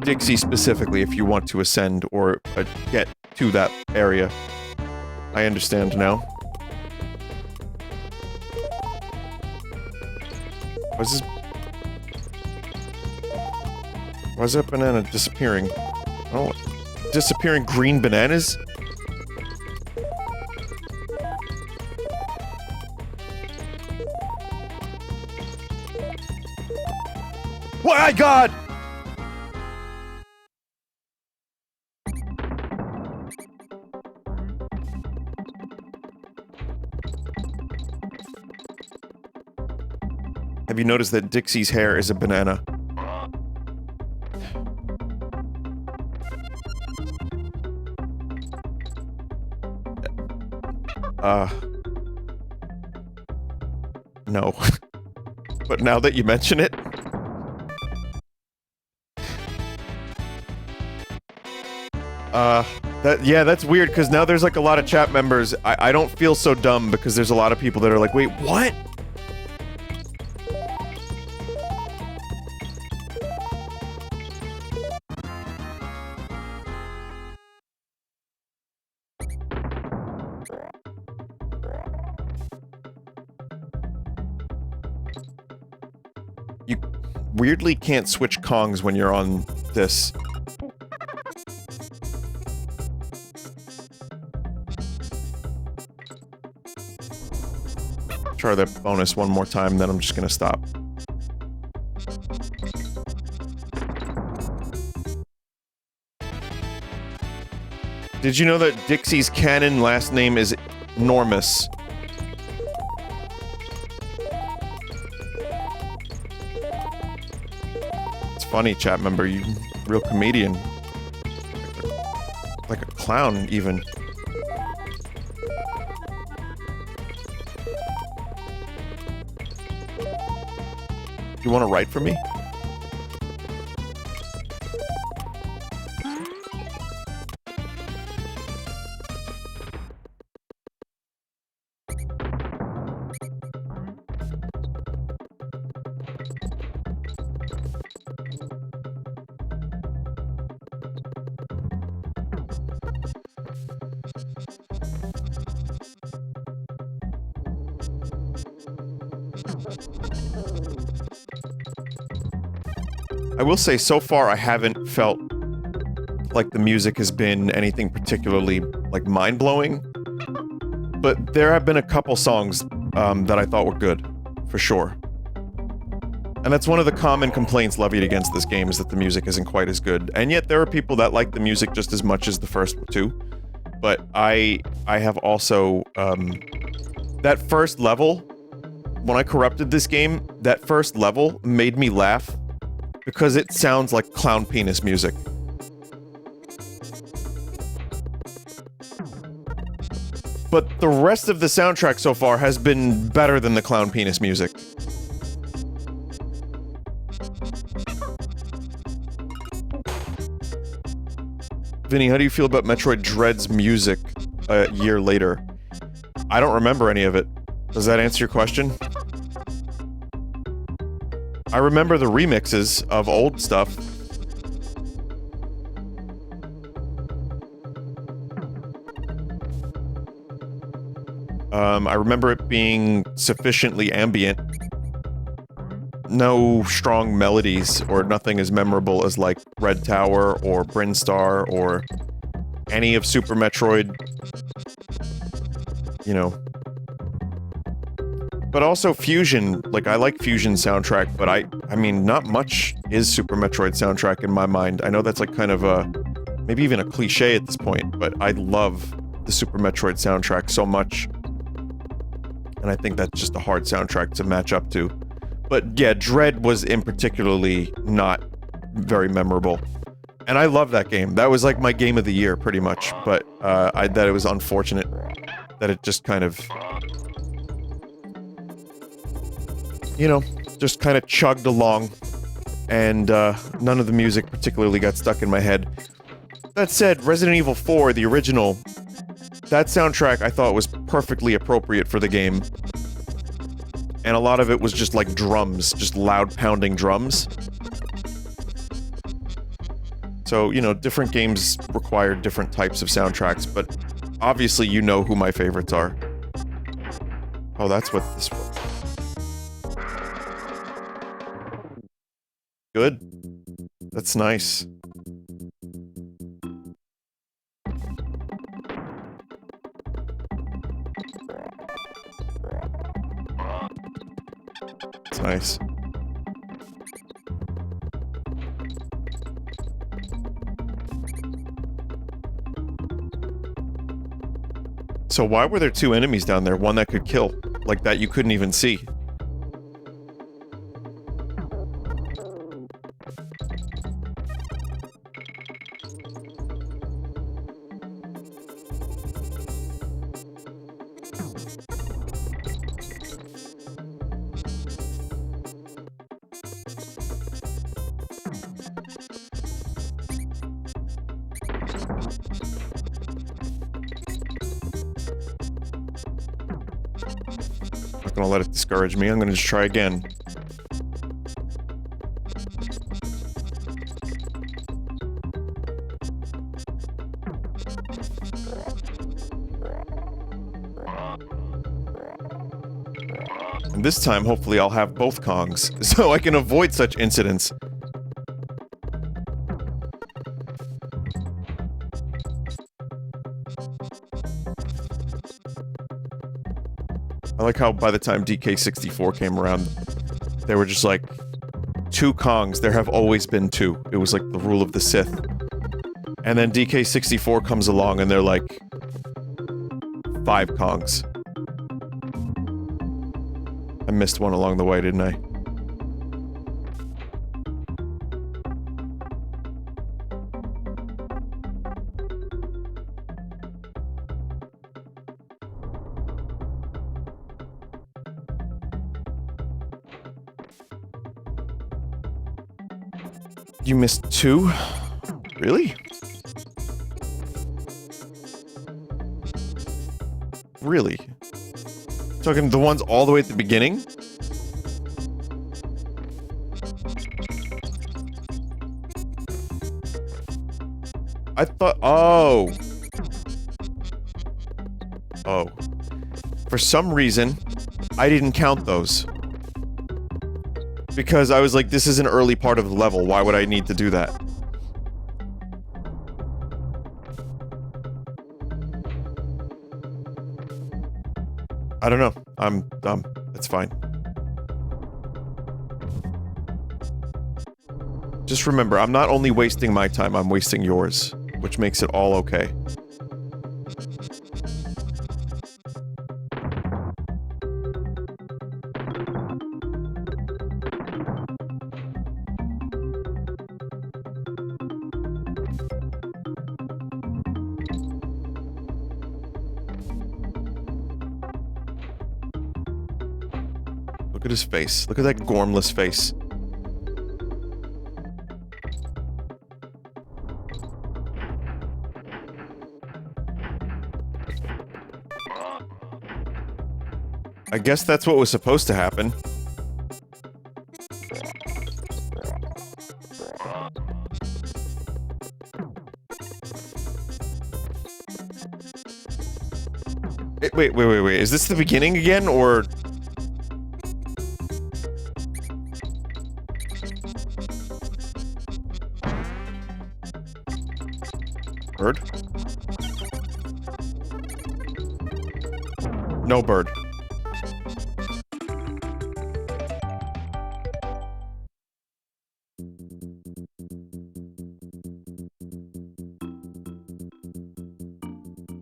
Dixie specifically if you want to ascend or get to that area. I understand now. Why is that banana disappearing? Oh, disappearing green bananas? My God! Have you noticed that Dixie's hair is a banana? No. But now that you mention it... yeah, that's weird, because now there's like a lot of chat members. I don't feel so dumb, because there's a lot of people that are like, wait, what? You weirdly can't switch Kongs when you're on this. Try that bonus one more time, then I'm just gonna stop. Did you know that Dixie's canon last name is Normus? It's funny, chat member, you real comedian. Like a clown, even. You want to write for me? I will say, so far, I haven't felt like the music has been anything particularly, like, mind-blowing. But there have been a couple songs that I thought were good, for sure. And that's one of the common complaints levied against this game, is that the music isn't quite as good. And yet there are people that like the music just as much as the first two. But I have also, that first level, when I corrupted this game, that first level made me laugh because it sounds like clown penis music. But the rest of the soundtrack so far has been better than the clown penis music. Vinny, how do you feel about Metroid Dread's music a year later? I don't remember any of it. Does that answer your question? I remember the remixes of old stuff. I remember it being sufficiently ambient. No strong melodies, or nothing as memorable as, like, Red Tower, or Brinstar, or any of Super Metroid. You know. But also Fusion, like, I like Fusion soundtrack, but I mean, not much is Super Metroid soundtrack in my mind. I know that's, like, kind of a, maybe even a cliche at this point, but I love the Super Metroid soundtrack so much. And I think that's just a hard soundtrack to match up to. But yeah, Dread was in particularly not very memorable. And I love that game. That was like my game of the year, pretty much. But that it was unfortunate that it just kind of, you know, just kind of chugged along. And none of the music particularly got stuck in my head. That said, Resident Evil 4, the original, that soundtrack I thought was perfectly appropriate for the game. And a lot of it was just like drums, just loud pounding drums. So, you know, different games require different types of soundtracks, but obviously you know who my favorites are. Oh, that's what this was. Good. That's nice. It's nice. So why were there two enemies down there? One that could kill, like that you couldn't even see. Not gonna let it discourage me. I'm gonna just try again. And this time, hopefully, I'll have both Kongs, so I can avoid such incidents. I like how by the time DK64 came around, they were just like, two Kongs, there have always been two. It was like the rule of the Sith. And then DK64 comes along and they're like, 5 Kongs. I missed one along the way, didn't I? You missed 2? Really? Really? Talking the ones all the way at the beginning? I thought... Oh. Oh. For some reason, I didn't count those. Because I was like, this is an early part of the level, why would I need to do that? I don't know. I'm dumb. It's fine. Just remember, I'm not only wasting my time, I'm wasting yours, which makes it all okay. Look at his face. Look at that gormless face. I guess that's what was supposed to happen. Wait. Is this the beginning again, or... Bird? No bird.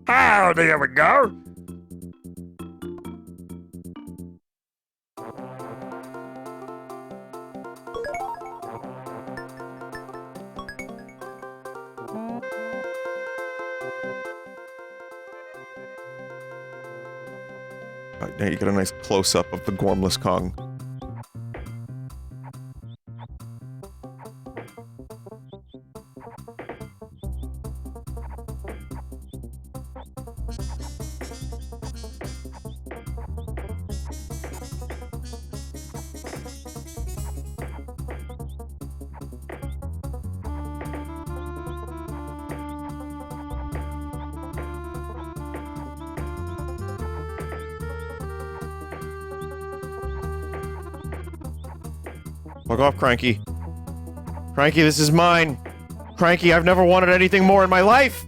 Oh, there we go. Right, now you get a nice close-up of the gormless Kong. Fuck off, Cranky. Cranky, this is mine. Cranky, I've never wanted anything more in my life!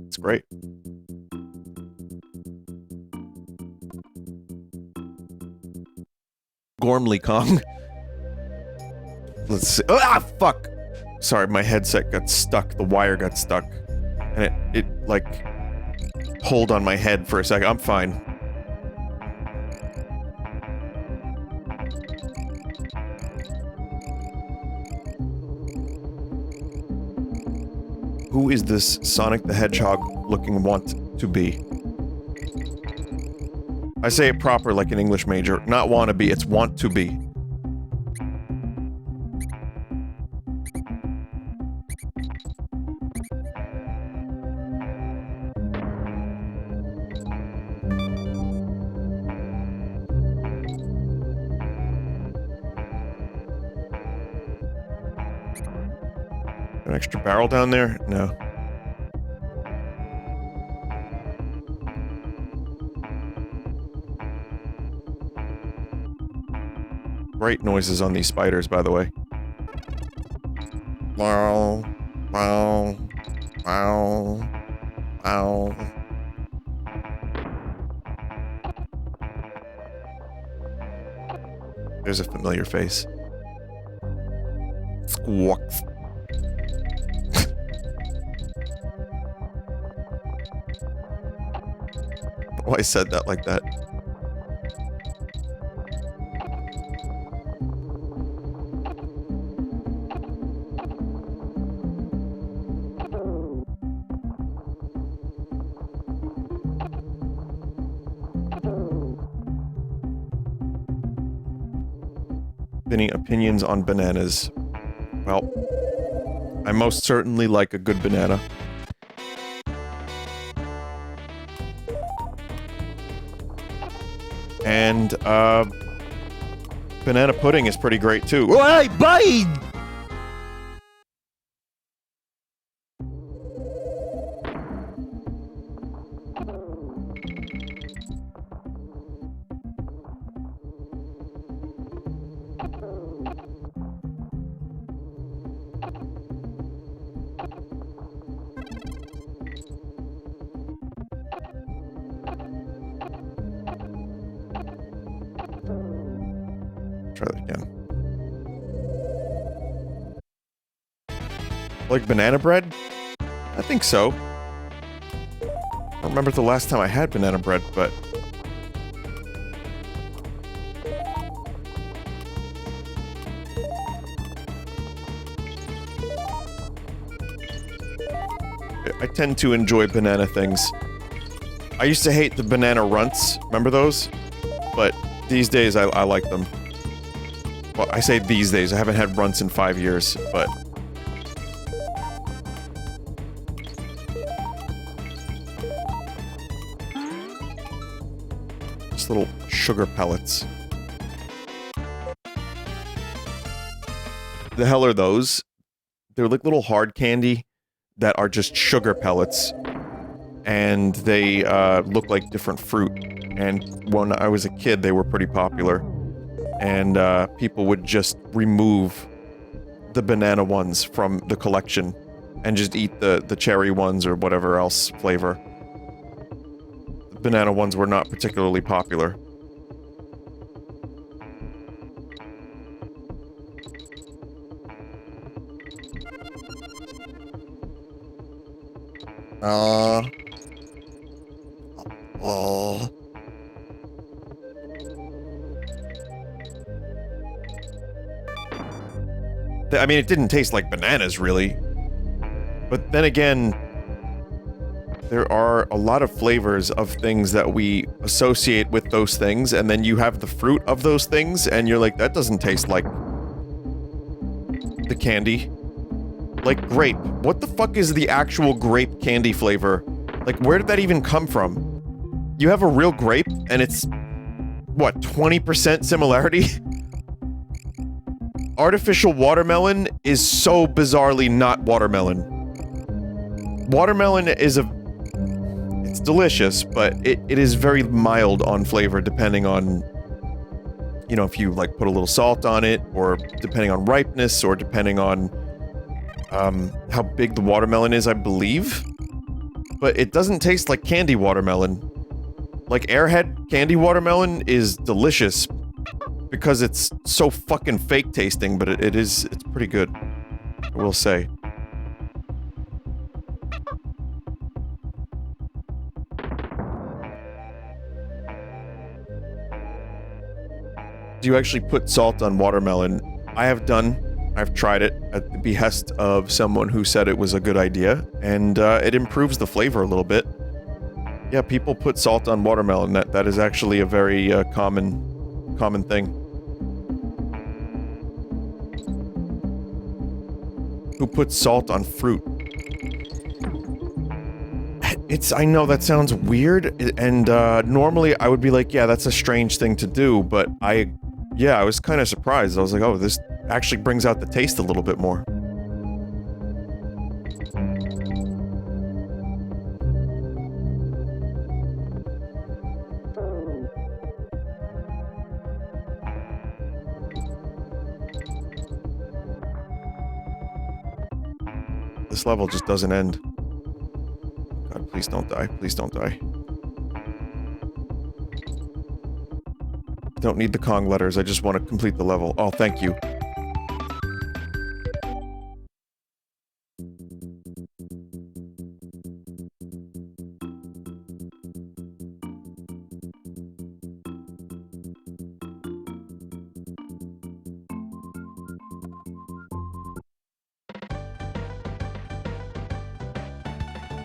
It's great. Gormley Kong. Let's see. Ah, fuck! Sorry, my headset got stuck. The wire got stuck. And it like, pulled on my head for a second. I'm fine. Who is this Sonic the Hedgehog-looking want to be? I say it proper like an English major. Not wanna be, it's want to be. An extra barrel down there? No. Great noises on these spiders, by the way. Wow. Wow. Wow. Wow. There's a familiar face. Walk. Why I said that like that. Vinny, opinions on bananas. Well, I most certainly like a good banana. And, banana pudding is pretty great, too. Hey, bye! Try that again. Like banana bread? I think so. I don't remember the last time I had banana bread, but... I tend to enjoy banana things. I used to hate the banana runts, remember those? But these days I like them. Well, I say these days, I haven't had runts in 5 years, but... Just little sugar pellets. The hell are those? They're like little hard candy that are just sugar pellets. And they, look like different fruit. And when I was a kid, they were pretty popular. And, people would just remove the banana ones from the collection and just eat the cherry ones or whatever else flavor. The banana ones were not particularly popular. Oh. I mean, it didn't taste like bananas, really. But then again, there are a lot of flavors of things that we associate with those things, and then you have the fruit of those things, and you're like, that doesn't taste like the candy. Like grape. What the fuck is the actual grape candy flavor? Like, where did that even come from? You have a real grape, and it's, what, 20% similarity? Artificial watermelon is so bizarrely not watermelon. Watermelon is it's delicious, but it is very mild on flavor depending on, you know, if you, like, put a little salt on it, or depending on ripeness, or depending on, how big the watermelon is, I believe. But it doesn't taste like candy watermelon. Like, Airhead candy watermelon is delicious because it's so fucking fake tasting, but it's pretty good, I will say. Do you actually put salt on watermelon? I have done. I've tried it at the behest of someone who said it was a good idea, and it improves the flavor a little bit. Yeah, people put salt on watermelon. That is actually a very common thing. Who puts salt on fruit? I know that sounds weird, and normally I would be like, yeah, that's a strange thing to do, but I was kind of surprised. I was like, oh, this actually brings out the taste a little bit more. This level just doesn't end. God, please don't die. Please don't die. Don't need the Kong letters, I just want to complete the level. Oh, thank you.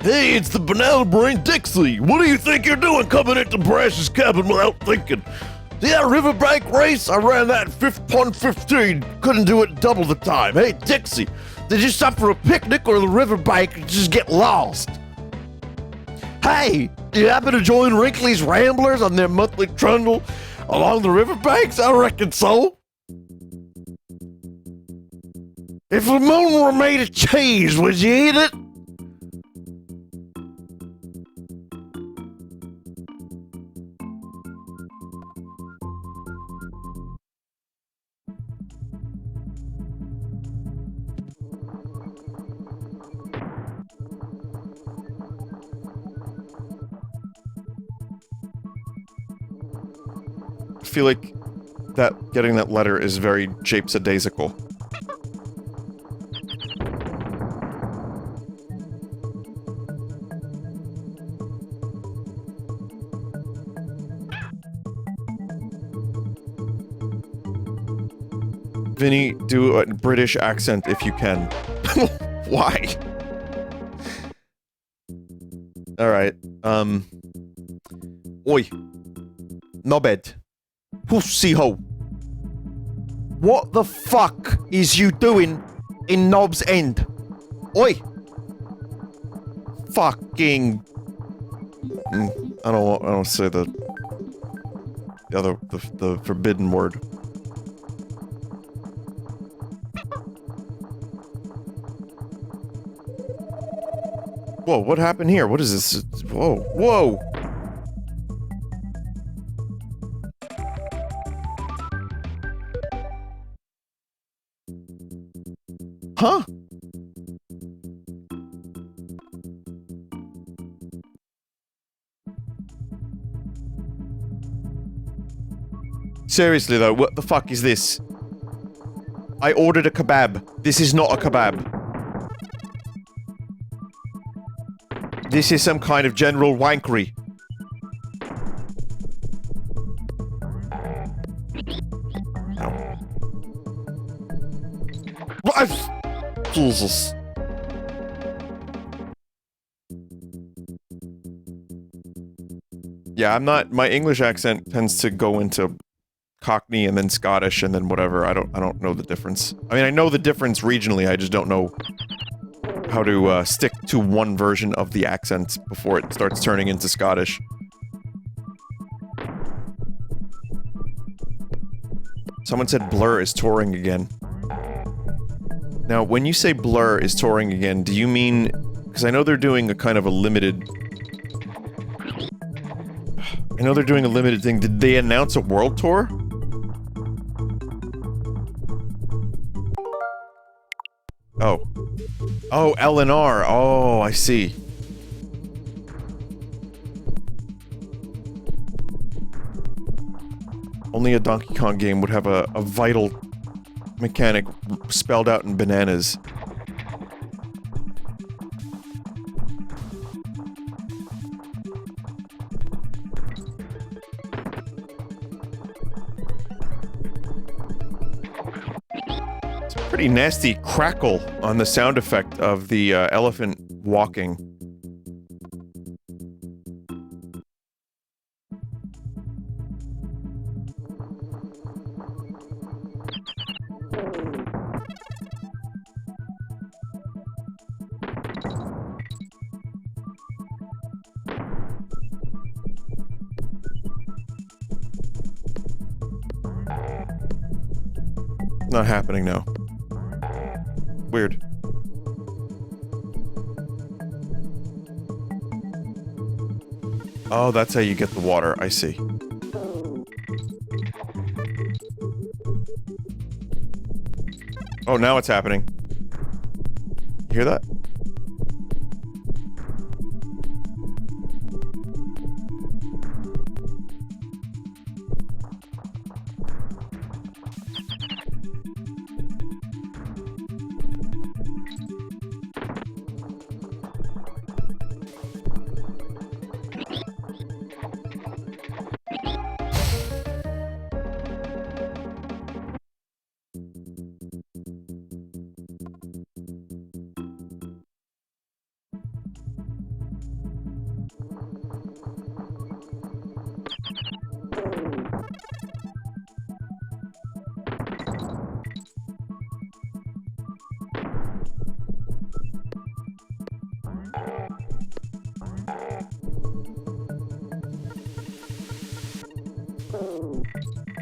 Hey, it's the banana brain Dixie. What do you think you're doing coming into Brash's cabin without thinking? See that riverbank race? I ran that in 5.15. Couldn't do it double the time. Hey, Dixie, did you stop for a picnic or the riverbank and just get lost? Hey, do you happen to join Wrinkly's Ramblers on their monthly trundle along the riverbanks? I reckon so. If the moon were made of cheese, would you eat it? I feel like getting that letter is very japes-a-daisical. Vinny, do a British accent if you can. Why? Alright, Oi. Knobhead. Pussy ho. What the fuck is you doing in Knob's End? Oi! Fucking... I don't say the forbidden word. Whoa, what happened here? What is this? Whoa, whoa! Huh? Seriously though, what the fuck is this? I ordered a kebab. This is not a kebab. This is some kind of general wankery. Jesus. Yeah, I'm not- my English accent tends to go into Cockney and then Scottish and then whatever. I don't know the difference. I mean, I know the difference regionally, I just don't know how to stick to one version of the accent before it starts turning into Scottish. Someone said Blur is touring again. Now, when you say Blur is touring again, do you mean... because I know they're doing a kind of a limited... I know they're doing a limited thing. Did they announce a world tour? Oh. Oh, L&R. Oh, I see. Only a Donkey Kong game would have a vital mechanic spelled out in bananas. It's a pretty nasty crackle on the sound effect of the elephant walking. Not happening now. Weird. Oh, that's how you get the water. I see. Oh, now it's happening. You hear that?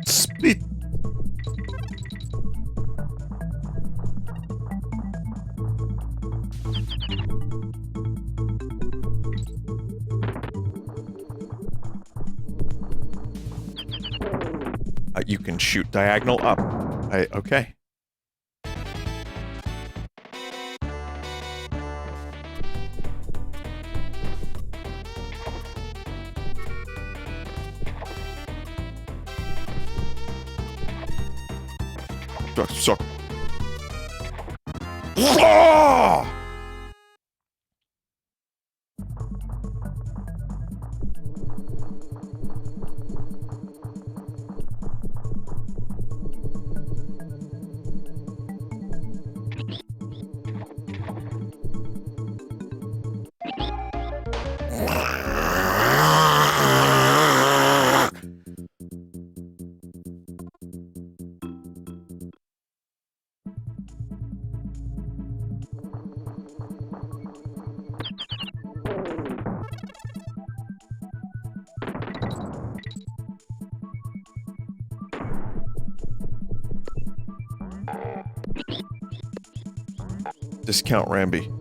Spit. You can shoot diagonal up. Okay. Suck. Ah! Discount Ramby.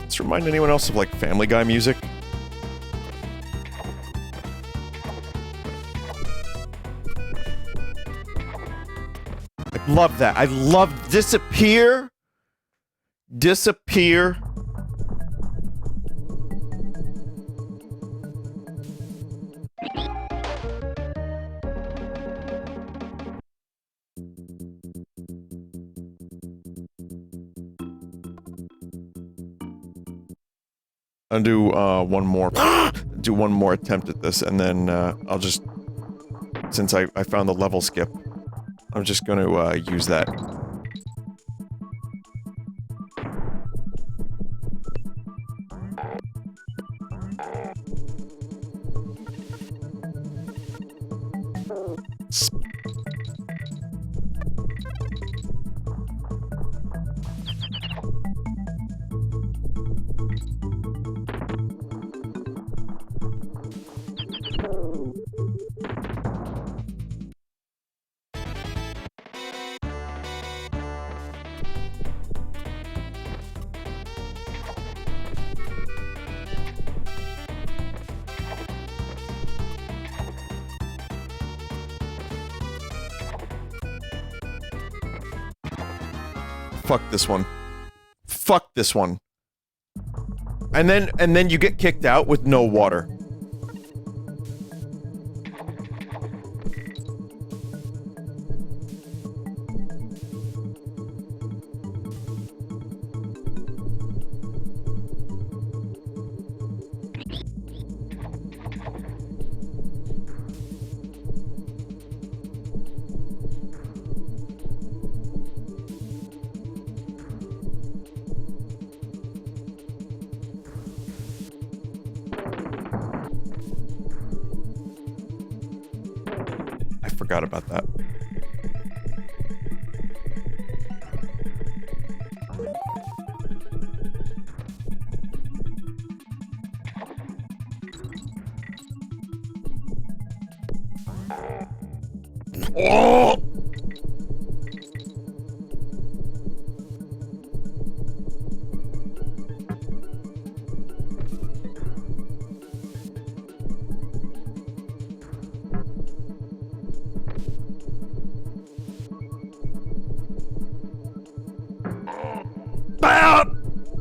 Does this remind anyone else of, like, Family Guy music? I love that. I love disappear. Disappear. I'll do one more. Do one more attempt at this, and then I'll just, since I found the level skip, I'm just going to use that. Fuck this one. Fuck this one. And then you get kicked out with no water. Forgot about that. Oh!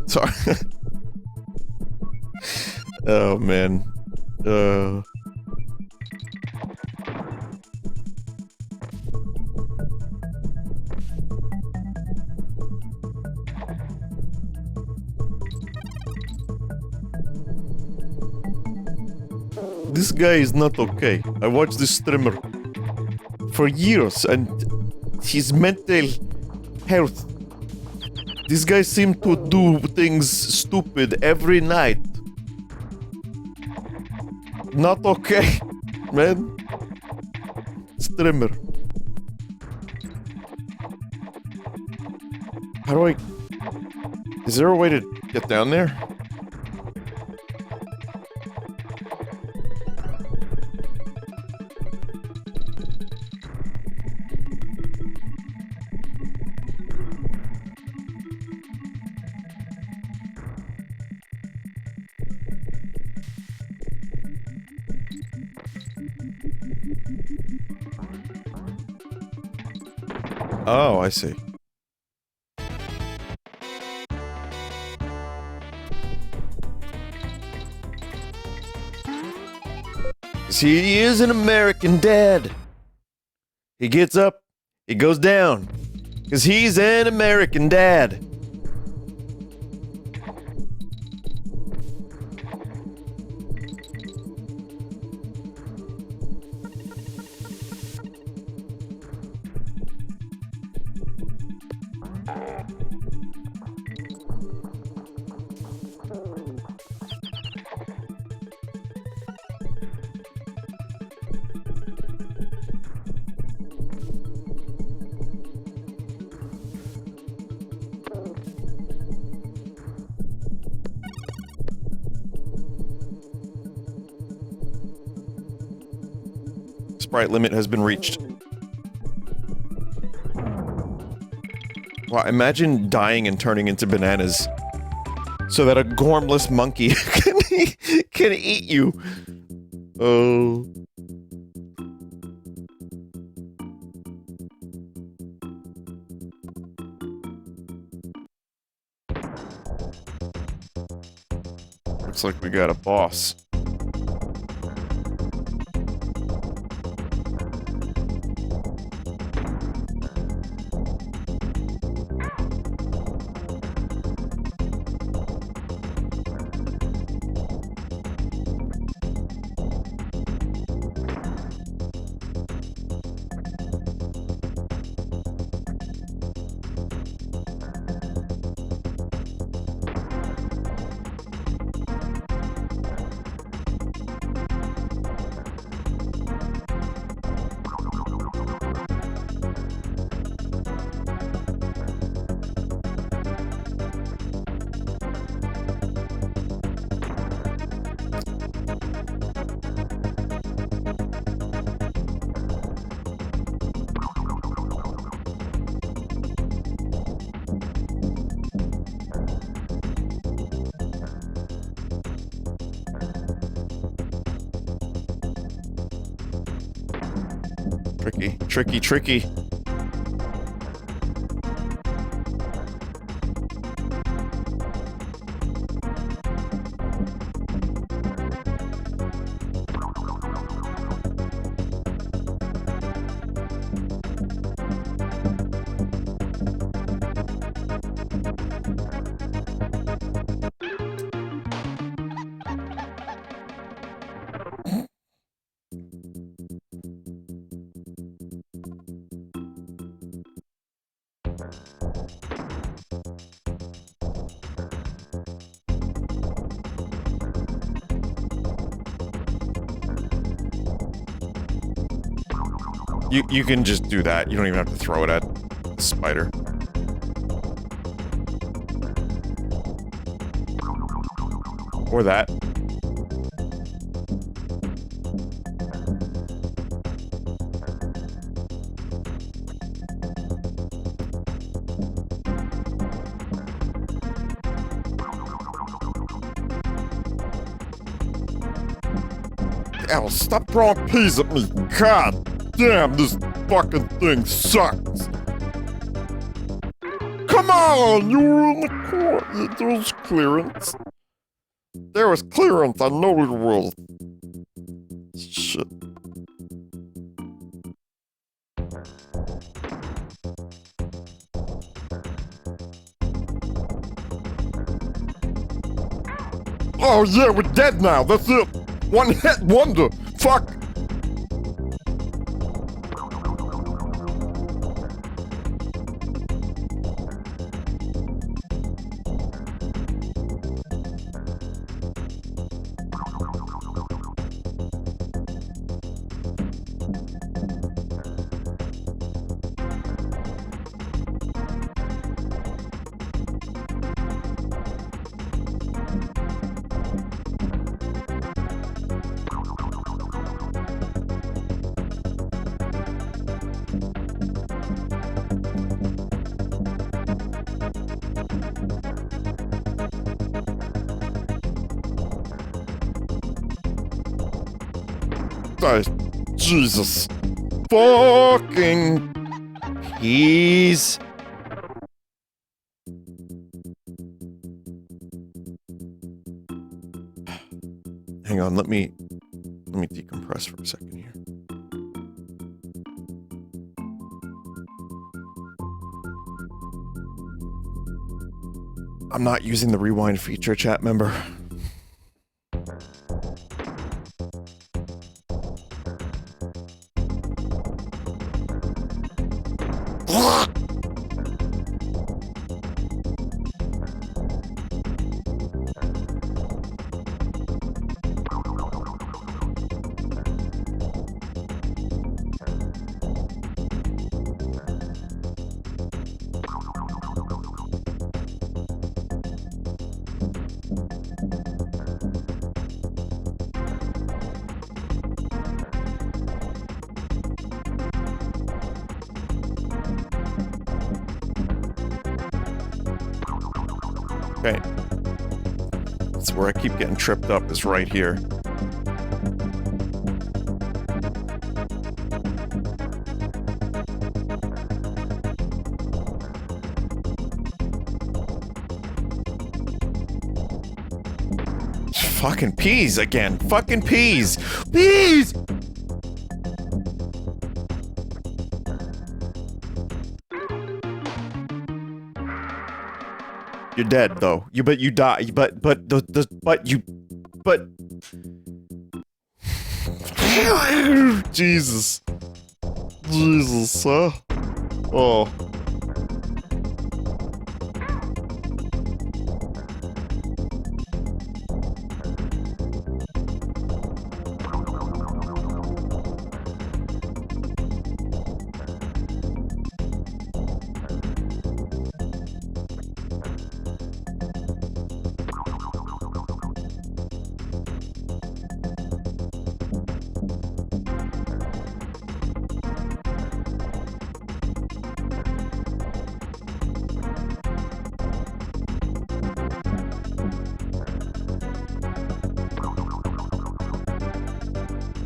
Sorry. Oh, man. This guy is not okay. I watched this streamer. for years, and his mental health. This guy seemed to do things stupid every night. Not okay, man. Strimmer. How do I... Is there a way to get down there? Oh, I see. See, he is an American dad. He gets up, he goes down, because he's an American dad. Sprite limit has been reached. Wow, imagine dying and turning into bananas so that a gormless monkey can eat you. Oh. Looks like we got a boss. Tricky, tricky, tricky. You can just do that. You don't even have to throw it at the spider. Or that. Al, stop throwing peas at me. God damn, this fucking thing sucks. Come on, you were in the corner. There was clearance. There was clearance. I know it was. Shit. Oh yeah, we're dead now. That's it. One hit wonder. Fuck. Jesus. Fucking peas. Hang on, let me decompress for a second here. I'm not using the rewind feature, chat member. Okay. That's where I keep getting tripped up, is right here. Fucking peas again. Fucking peas. Peas! You're dead, though. But you die. But Jesus. Jesus, huh? Oh.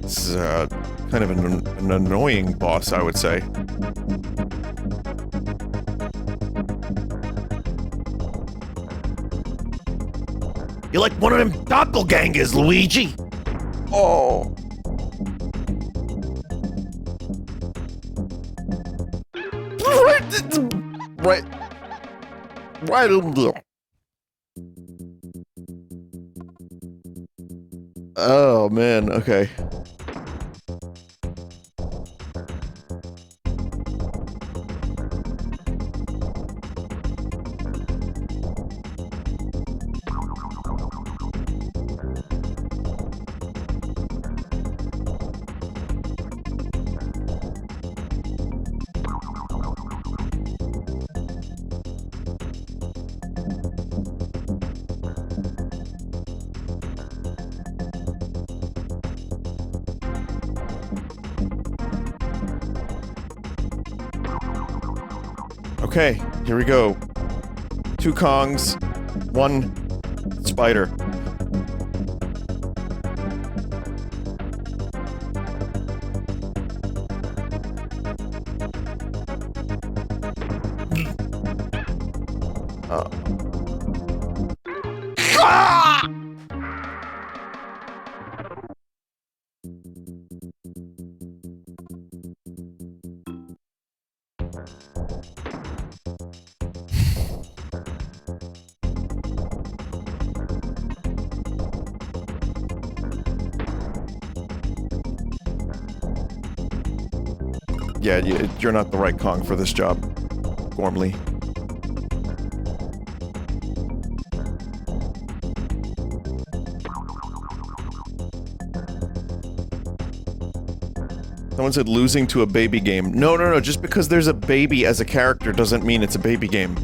This is kind of an annoying boss, I would say. You're like one of them doppelgangers, Luigi. Oh. Right in there. Oh, man, okay. Okay, here we go. 2 Kongs, 1 spider. Yeah, you're not the right Kong for this job, Gormley. Someone said losing to a baby game. No, just because there's a baby as a character doesn't mean it's a baby game.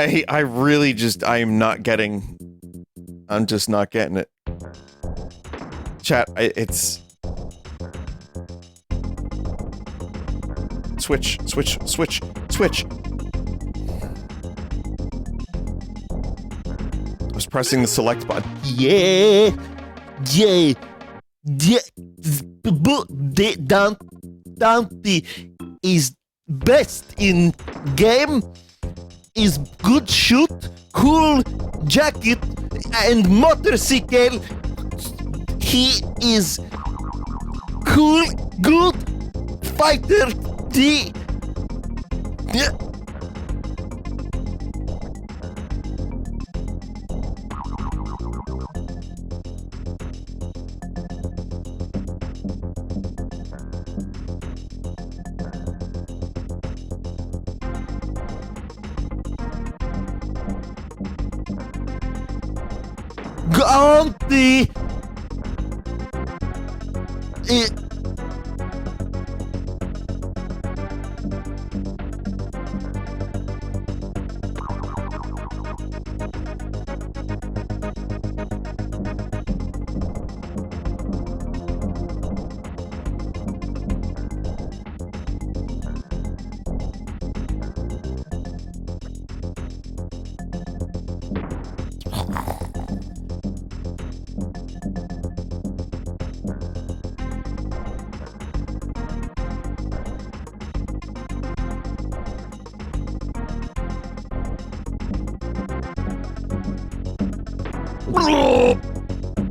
I really just, I'm just not getting it. Chat, it's... Switch. I was pressing the select button. Yeah. Dante is best in game, is good shoot, cool jacket, and motorcycle. He is cool, good fighter. Auntie.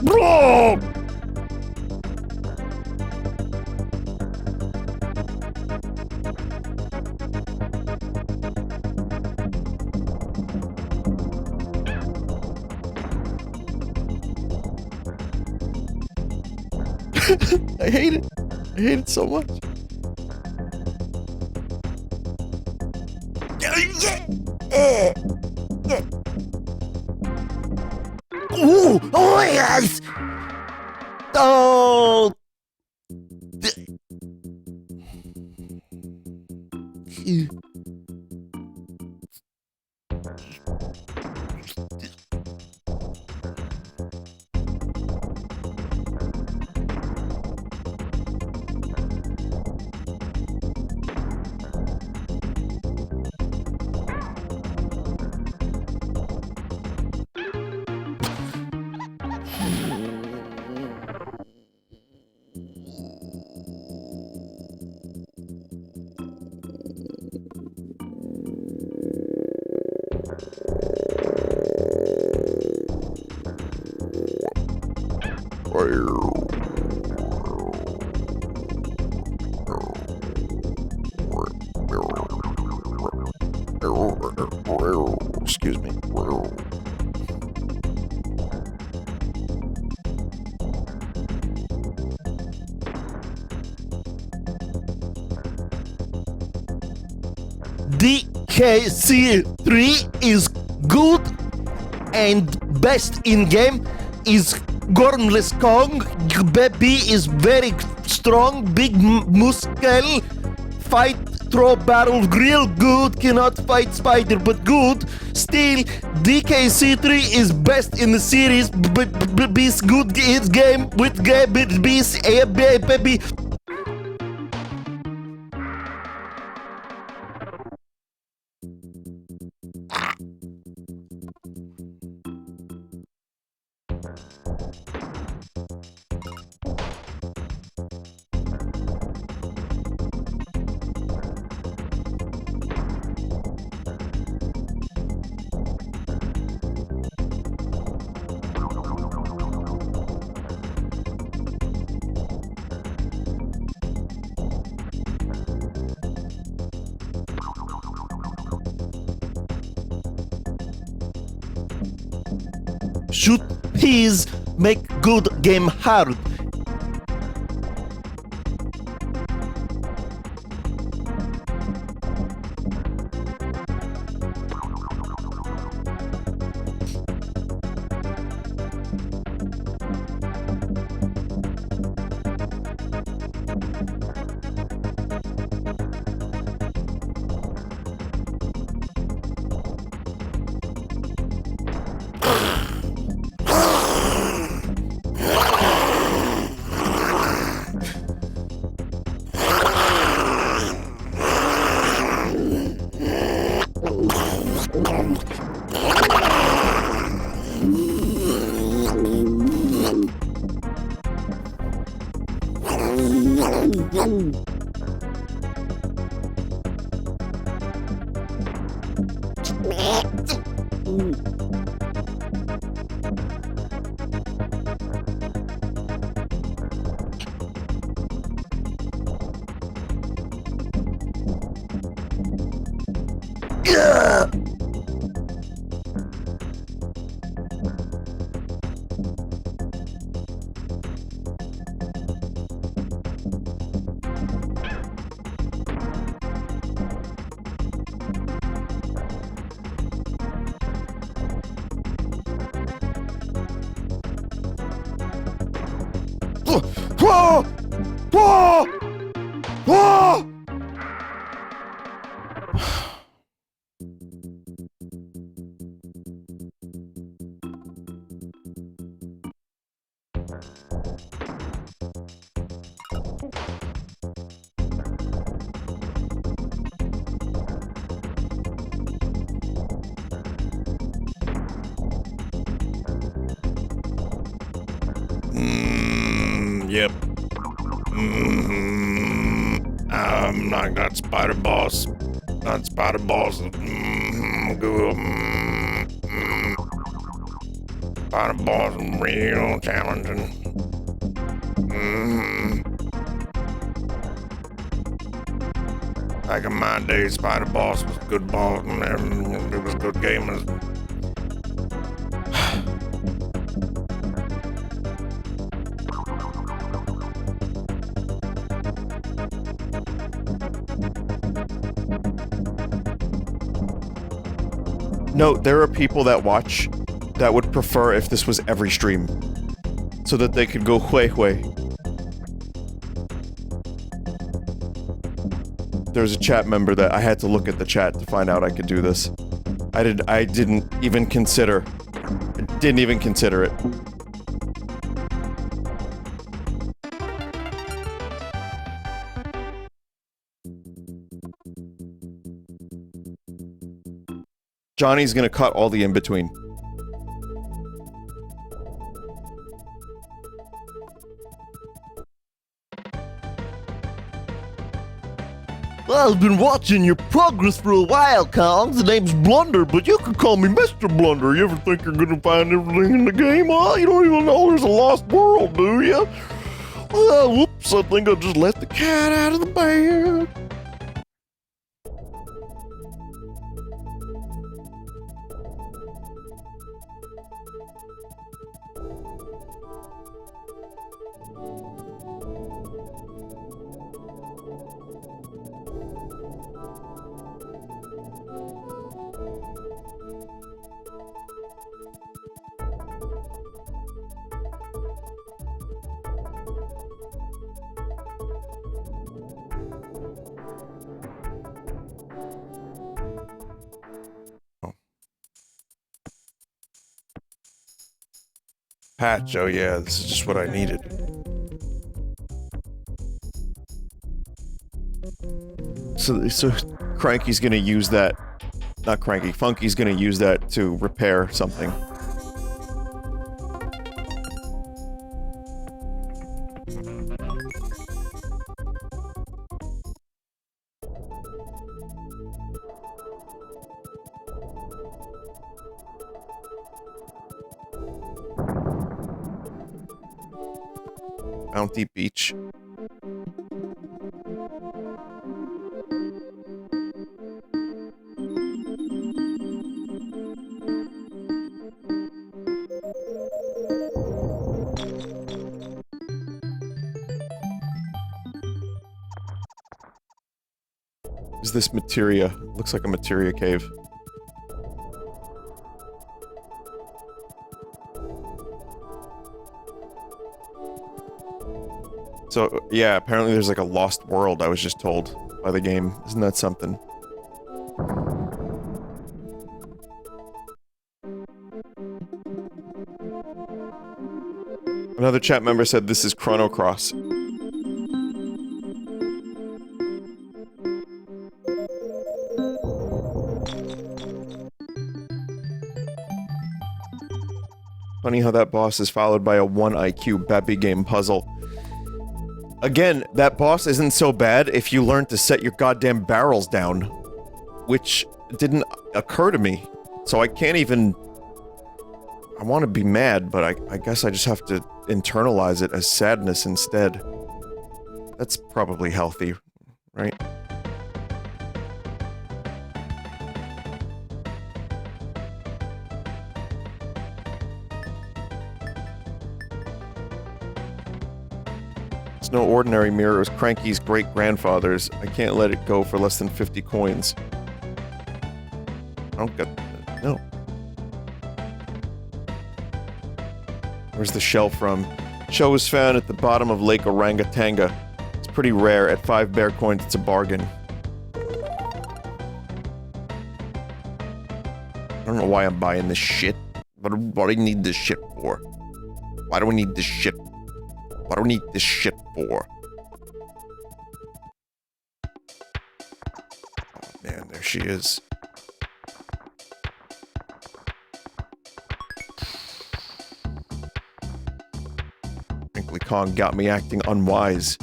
Bro! I hate it. I hate it so much. Ooh, oh yes! Oh! Excuse me. DKC3 is good and best in game is Gormless Kong. Baby is very strong, big muscle, fight, throw barrel, real good, cannot fight spider, but good. Still, DKC3 is best in the series, but beast good in game with game, beast, baby. Should please make good game hard. Whoa! Whoa! Whoa! Yep. Not Spider Boss. Not Spider Boss. Spider Boss is real challenging. Back in my day, Spider Boss was good boss and it was good gamers. No, there are people that watch that would prefer if this was every stream, so that they could go hui. There's a chat member that I had to look at the chat to find out I could do this. I didn't even consider it. Johnny's gonna cut all the in-between. Well, I've been watching your progress for a while, Kong. The name's Blunder, but you can call me Mr. Blunder. You ever think you're gonna find everything in the game, huh? You don't even know there's a lost world, do you? Well, whoops, I think I just let the cat out of the bag. Patch, oh yeah, this is just what I needed. So Cranky's gonna use that, not Cranky, Funky's gonna use that to repair something. Bounty Beach. Is this materia? Looks like a materia cave. So, yeah, apparently there's like a lost world, I was just told by the game. Isn't that something? Another chat member said this is Chrono Cross. Funny how that boss is followed by a 1 IQ Bappy game puzzle. Again, that boss isn't so bad if you learn to set your goddamn barrels down. Which didn't occur to me. So I can't even... I want to be mad, but I guess I just have to internalize it as sadness instead. That's probably healthy, right? It's no ordinary mirror, it was Cranky's great-grandfather's. I can't let it go for less than 50 coins. I don't get... no. Where's the shell from? Shell was found at the bottom of Lake Orangatanga. It's pretty rare. At 5 bear coins, it's a bargain. I don't know why I'm buying this shit. What do I need this shit for? Why do I need this shit? What do I need this shit for? Oh man, there she is. Frankly, Kong got me acting unwise.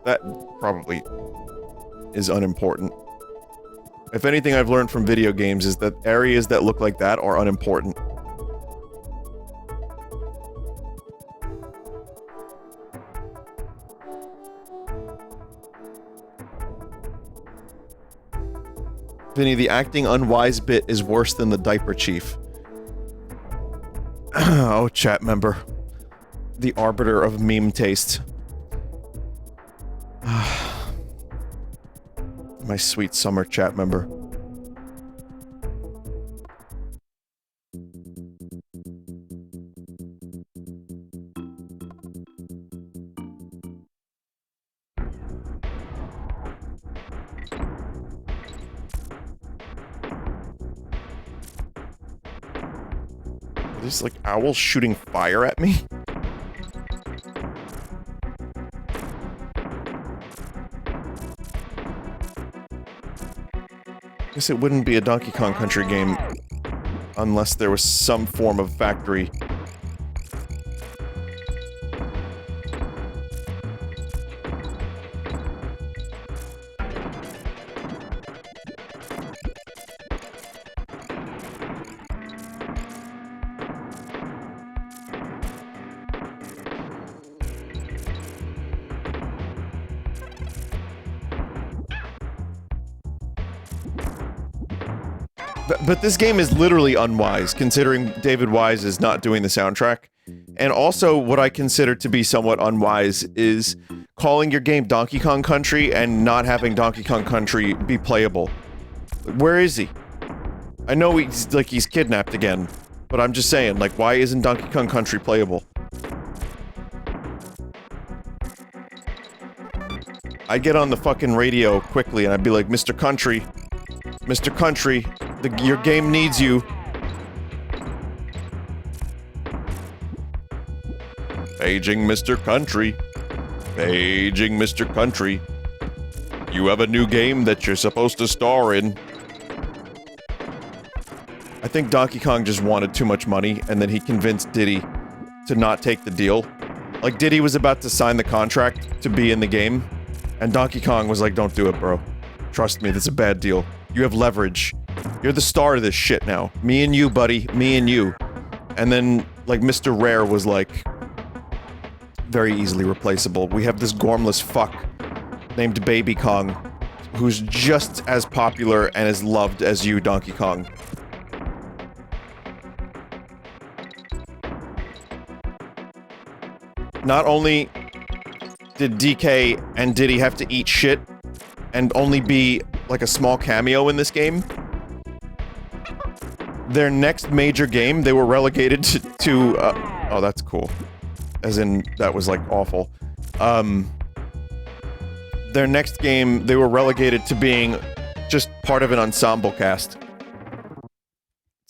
That probably is unimportant. If anything I've learned from video games is that areas that look like that are unimportant. Vinny, the acting unwise bit is worse than the diaper chief. Oh, chat member. The arbiter of meme taste. My sweet summer chat member. Are these like owls shooting fire at me? Guess it wouldn't be a Donkey Kong Country game unless there was some form of factory. But this game is literally unwise, considering David Wise is not doing the soundtrack. And also, what I consider to be somewhat unwise is calling your game Donkey Kong Country and not having Donkey Kong Country be playable. Where is he? I know he's kidnapped again, but I'm just saying, like, why isn't Donkey Kong Country playable? I'd get on the fucking radio quickly and I'd be like, Mr. Country, your game needs you. Paging Mr. Country. Paging Mr. Country. You have a new game that you're supposed to star in. I think Donkey Kong just wanted too much money, and then he convinced Diddy to not take the deal. Like, Diddy was about to sign the contract to be in the game, and Donkey Kong was like, don't do it, bro. Trust me, that's a bad deal. You have leverage. You're the star of this shit now. Me and you, buddy. Me and you. And then, like, Mr. Rare was like... very easily replaceable. We have this gormless fuck named Baby Kong, who's just as popular and as loved as you, Donkey Kong. Not only did DK and Diddy have to eat shit and only be like a small cameo in this game, their next major game, they were relegated to oh, that's cool. As in, that was, like, awful. Their next game, they were relegated to being just part of an ensemble cast.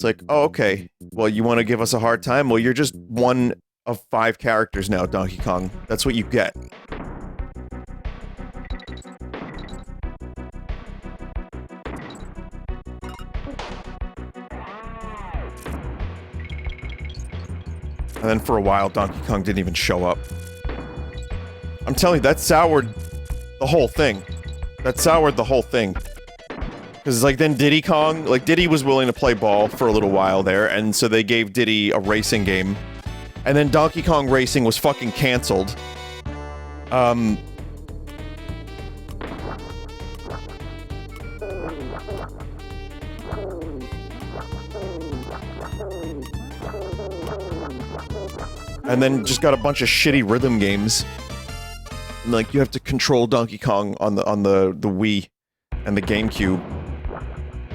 It's like, oh, okay. Well, you want to give us a hard time? Well, you're just one of 5 characters now, Donkey Kong. That's what you get. And then for a while, Donkey Kong didn't even show up. I'm telling you, that soured the whole thing. That soured the whole thing. Because, like, then Diddy Kong, like, Diddy was willing to play ball for a little while there, and so they gave Diddy a racing game. And then Donkey Kong Racing was fucking cancelled. And then just got a bunch of shitty rhythm games. And, like, you have to control Donkey Kong on the Wii and the GameCube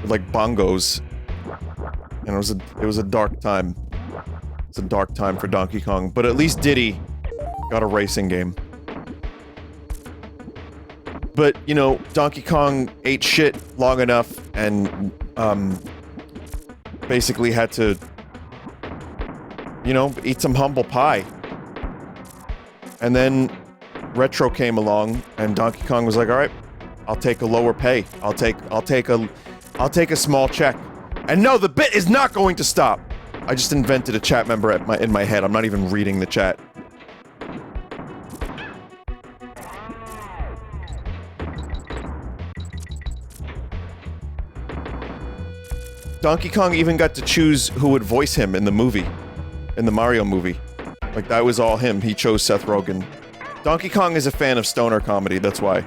with, like, bongos. And it was a dark time. It's a dark time for Donkey Kong, but at least Diddy got a racing game. But, you know, Donkey Kong ate shit long enough and basically had to, you know, eat some humble pie. And then Retro came along, and Donkey Kong was like, "All right, I'll take a lower pay. I'll take a small check." And no, the bit is not going to stop. I just invented a chat member in my head. I'm not even reading the chat. Donkey Kong even got to choose who would voice him in the movie. In the Mario movie. Like, that was all him. He chose Seth Rogen. Donkey Kong is a fan of stoner comedy, that's why.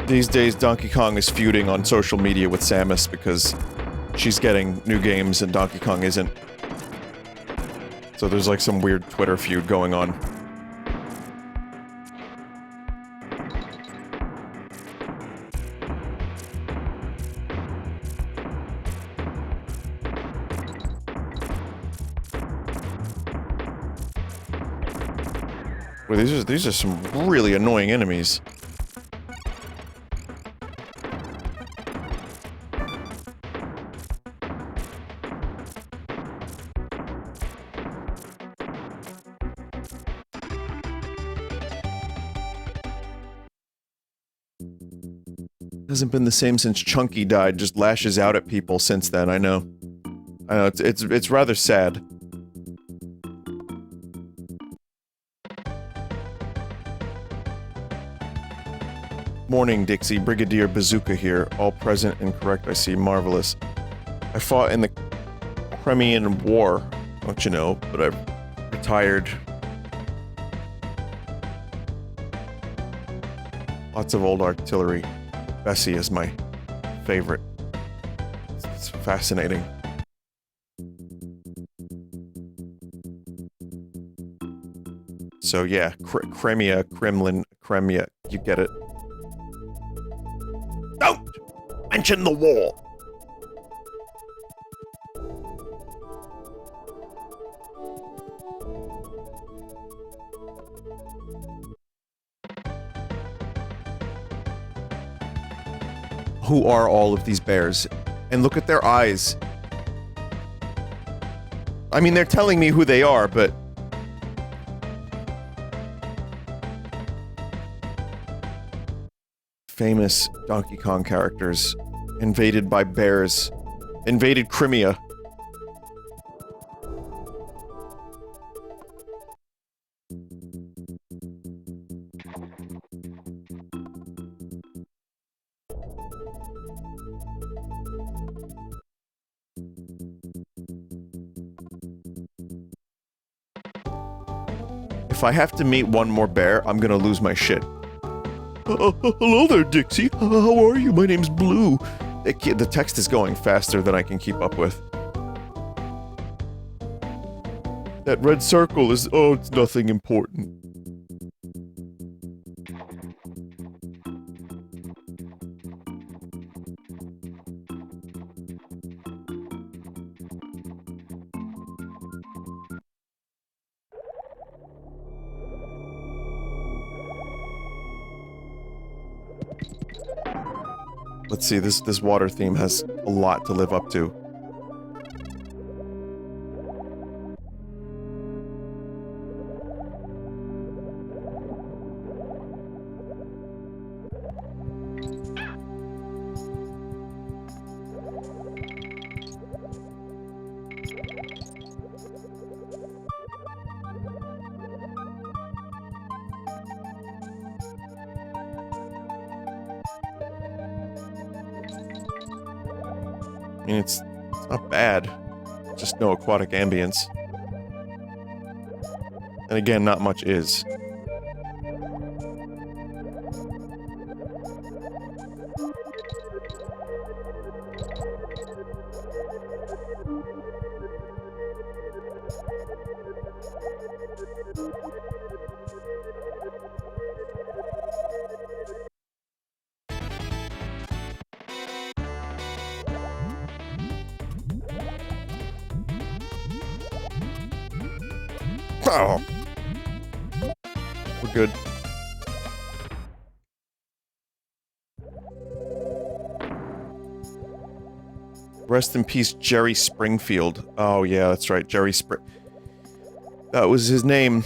These days, Donkey Kong is feuding on social media with Samus because she's getting new games and Donkey Kong isn't. So there's like some weird Twitter feud going on. Well, these are some really annoying enemies. Hasn't been the same since Chunky died, just lashes out at people since then, I know. I know, it's rather sad. Morning, Dixie. Brigadier Bazooka here. All present and correct, I see. Marvelous. I fought in the Crimean War, don't you know, but I've retired. Lots of old artillery. Bessie is my favorite. It's fascinating. So yeah, Crimea, Kremlin, Crimea, you get it. Don't mention the war! Who are all of these bears? And look at their eyes. I mean, they're telling me who they are, but... Famous Donkey Kong characters. Invaded by bears. Invaded Crimea. if I have to meet one more bear, I'm gonna lose my shit. Hello there, Dixie. How are you? My name's Blue. The text is going faster than I can keep up with. That red circle is... oh, it's nothing important. Let's see, this water theme has a lot to live up to. I mean, it's not bad. Just no aquatic ambience. And again, not much is. Oh. We're good. Rest in peace, Jerry Springfield. Oh yeah, that's right, Jerry Spring... That was his name.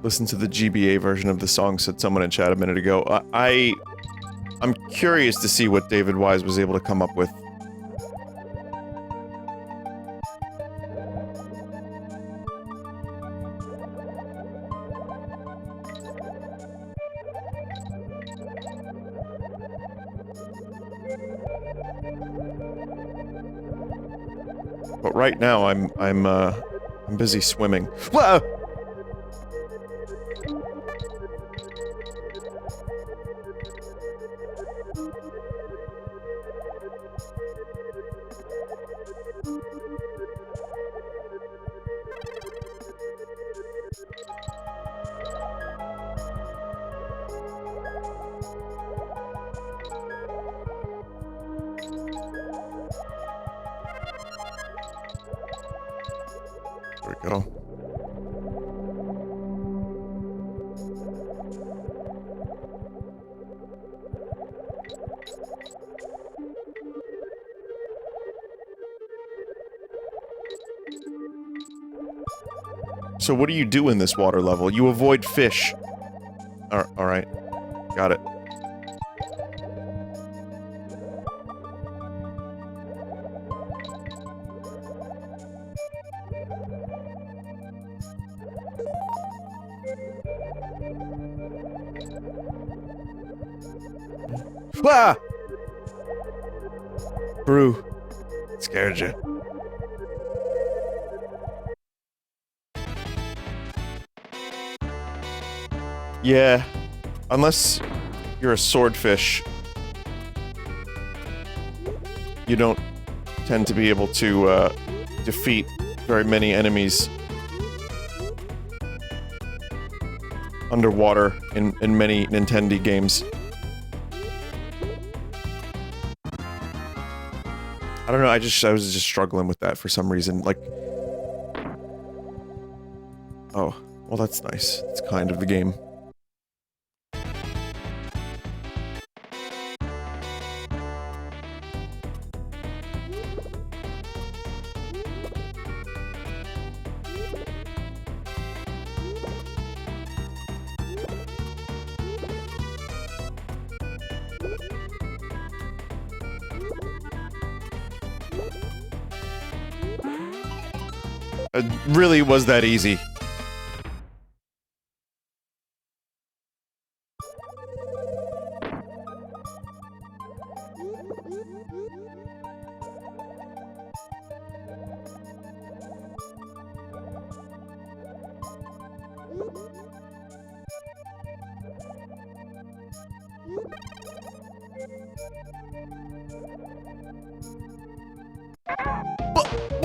Listen to the GBA version of the song, said someone in chat a minute ago. I'm curious to see what David Wise was able to come up with. But right now, I'm busy swimming. Whoa! There we go. So what do you do in this water level? You avoid fish. Alright. Got it. Ah! Brew. Scared you. Yeah. Unless you're a swordfish, you don't tend to be able to, defeat very many enemies underwater in many Nintendo games. I don't know, I was just struggling with that for some reason, like... Oh, well that's nice. It's kind of the game. It really was that easy.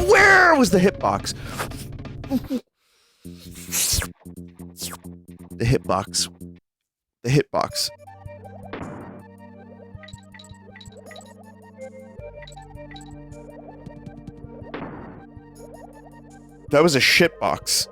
Where was the hitbox? The hitbox. The hitbox. That was a shitbox.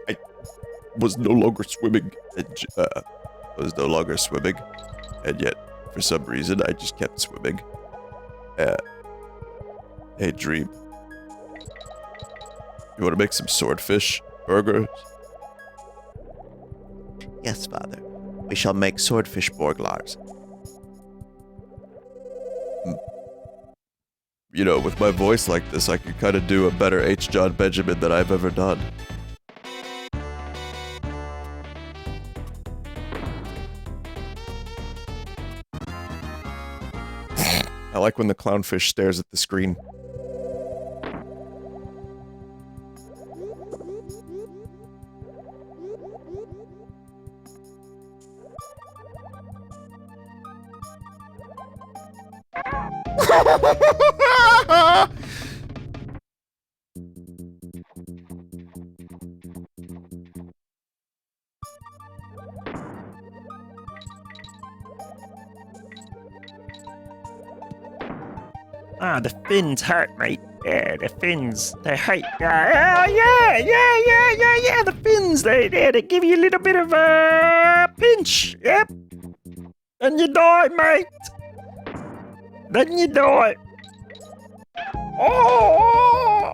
I was no longer swimming. And yet, for some reason, I just kept swimming. Hey, Dream. You want to make some swordfish burgers? Yes, Father. We shall make swordfish burglars. You know, with my voice like this, I could kind of do a better H. John Benjamin than I've ever done. I like when the clownfish stares at the screen. Ah, the fins hurt, mate. Yeah, the fins, they hurt. The fins, they give you a little bit of a pinch. Yep. Then you die, mate. Then you die. Oh!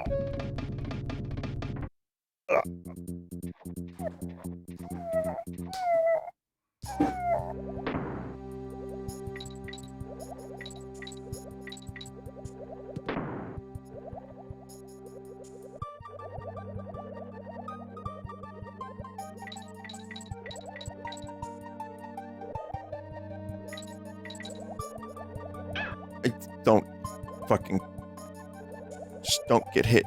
Don't fucking... Just don't get hit.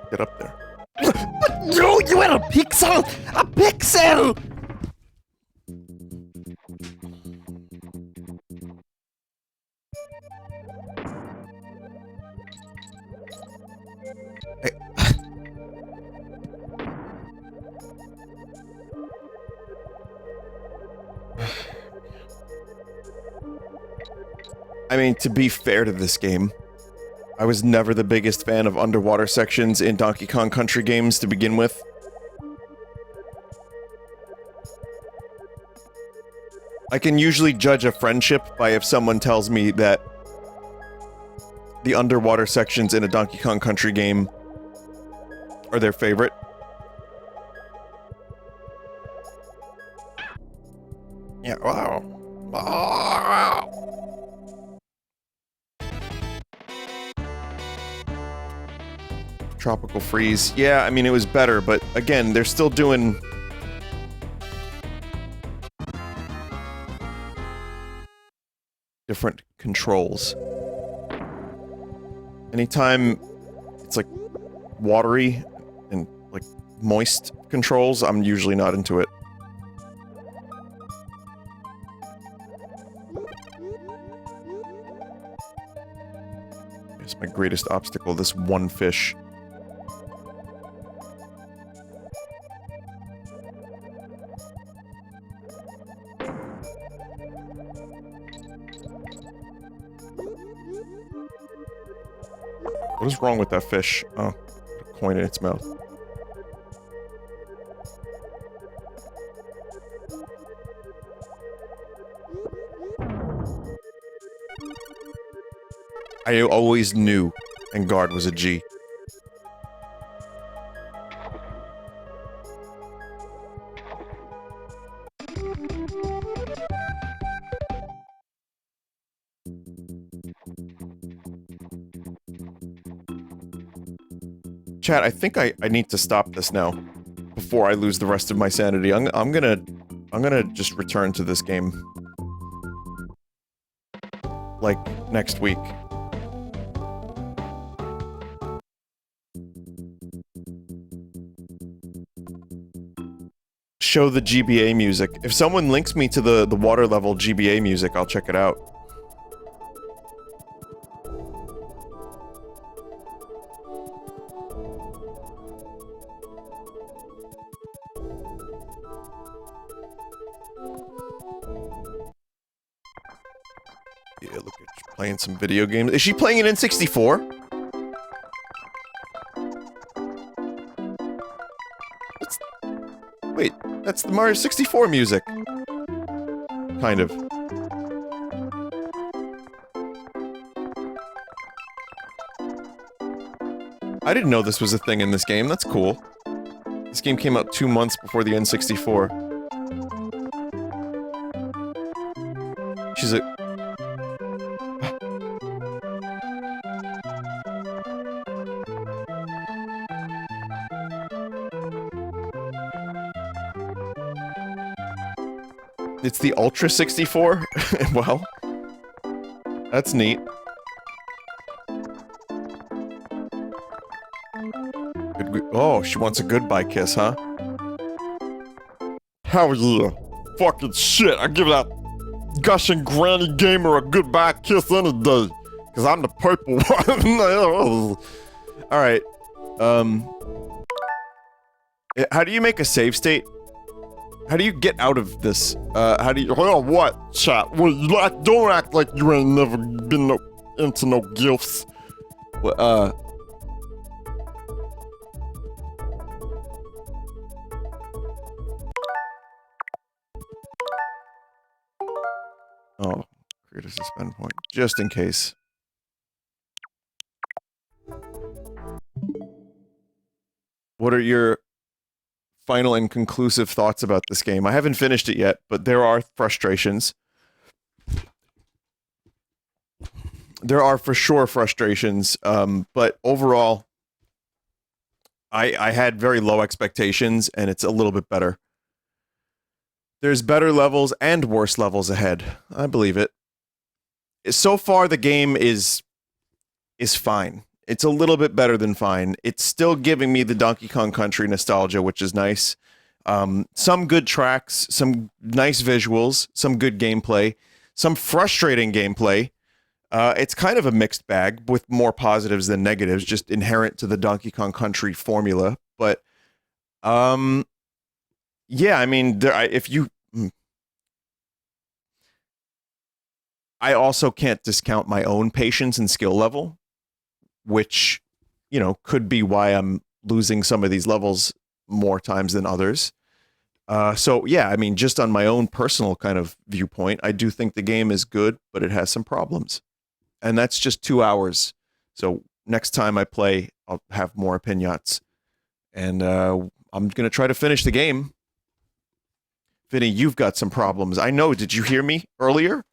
Get up there. But no, you had a pixel! A pixel! I mean, to be fair to this game, I was never the biggest fan of underwater sections in Donkey Kong Country games to begin with. I can usually judge a friendship by if someone tells me that the underwater sections in a Donkey Kong Country game are their favorite. Yeah, wow. Wow. Tropical Freeze. Yeah, I mean, it was better, but again, they're still doing... different controls. Anytime it's like watery and like moist controls, I'm usually not into it. It's my greatest obstacle, this one fish. What is wrong with that fish? Oh, a coin in its mouth. I always knew Engard was a G. Chat, I think I need to stop this now before I lose the rest of my sanity. I'm gonna just return to this game like next week. Show the GBA music. If someone links me to the water level GBA music, I'll check it out. Yeah, look at you playing some video games. Is she playing an N64? Wait, that's the Mario 64 music. Kind of. I didn't know this was a thing in this game. That's cool. This game came out 2 months before the N64. She's a... It's the Ultra 64? Well, that's neat. Oh, she wants a goodbye kiss, huh? Hell yeah. Fucking shit, I give that gushing granny gamer a goodbye kiss any day. Cause I'm the purple one. Alright. How do you make a save state? How do you get out of this? How do you... Oh, what, chat? Well, don't act like you ain't never been into no gifts. Oh, create a suspend point, just in case. What are your final and conclusive thoughts about this game? I haven't finished it yet, but there are frustrations. There are for sure frustrations, but overall, I had very low expectations, and it's a little bit better. There's better levels and worse levels ahead. I believe it. So far, the game is fine. It's a little bit better than fine. It's still giving me the Donkey Kong Country nostalgia, which is nice. Some good tracks, some nice visuals, some good gameplay, some frustrating gameplay. It's kind of a mixed bag with more positives than negatives, just inherent to the Donkey Kong Country formula. But, yeah, I mean, I also can't discount my own patience and skill level, which, you know, could be why I'm losing some of these levels more times than others. So, yeah, I mean, just on my own personal kind of viewpoint, I do think the game is good, but it has some problems. And that's just 2 hours. So next time I play, I'll have more opinions. And I'm going to try to finish the game. Vinny, you've got some problems. I know. Did you hear me earlier?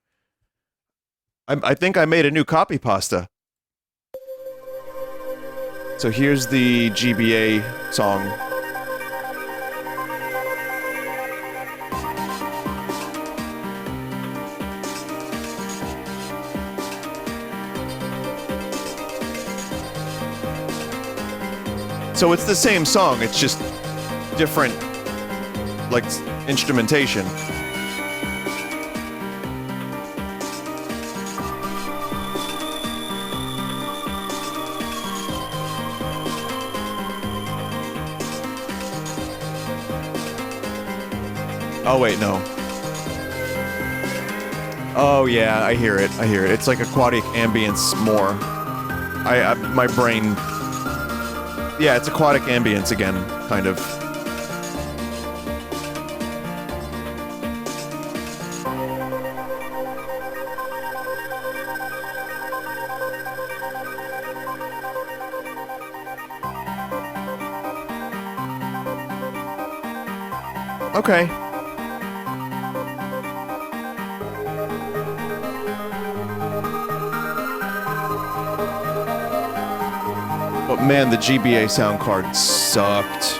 I think I made a new copy pasta. So here's the GBA song. So it's the same song, it's just different, like, instrumentation. Oh wait, no. Oh yeah, I hear it. I hear it. It's like aquatic ambience more. My brain. Yeah, it's aquatic ambience again, kind of. Okay. But man, the GBA sound card sucked.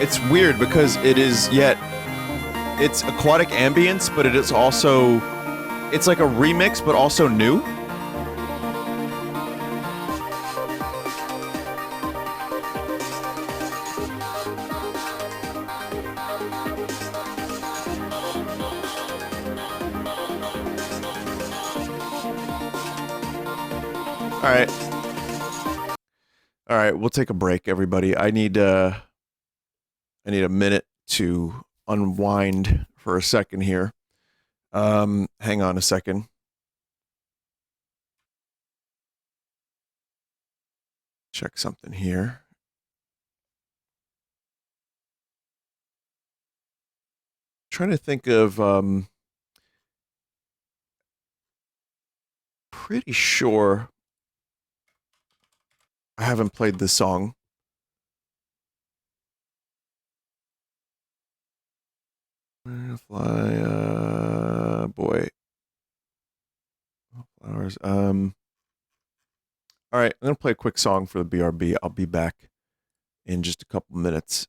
It's weird because it is it's aquatic ambience, but it is also, it's like a remix, but also new. All right, we'll take a break, everybody. I need a minute to unwind for a second here. Hang on a second. Check something here. Trying to think of, pretty sure I haven't played this song. Fly, boy. Flowers. All right, I'm gonna play a quick song for the BRB. I'll be back in just a couple minutes.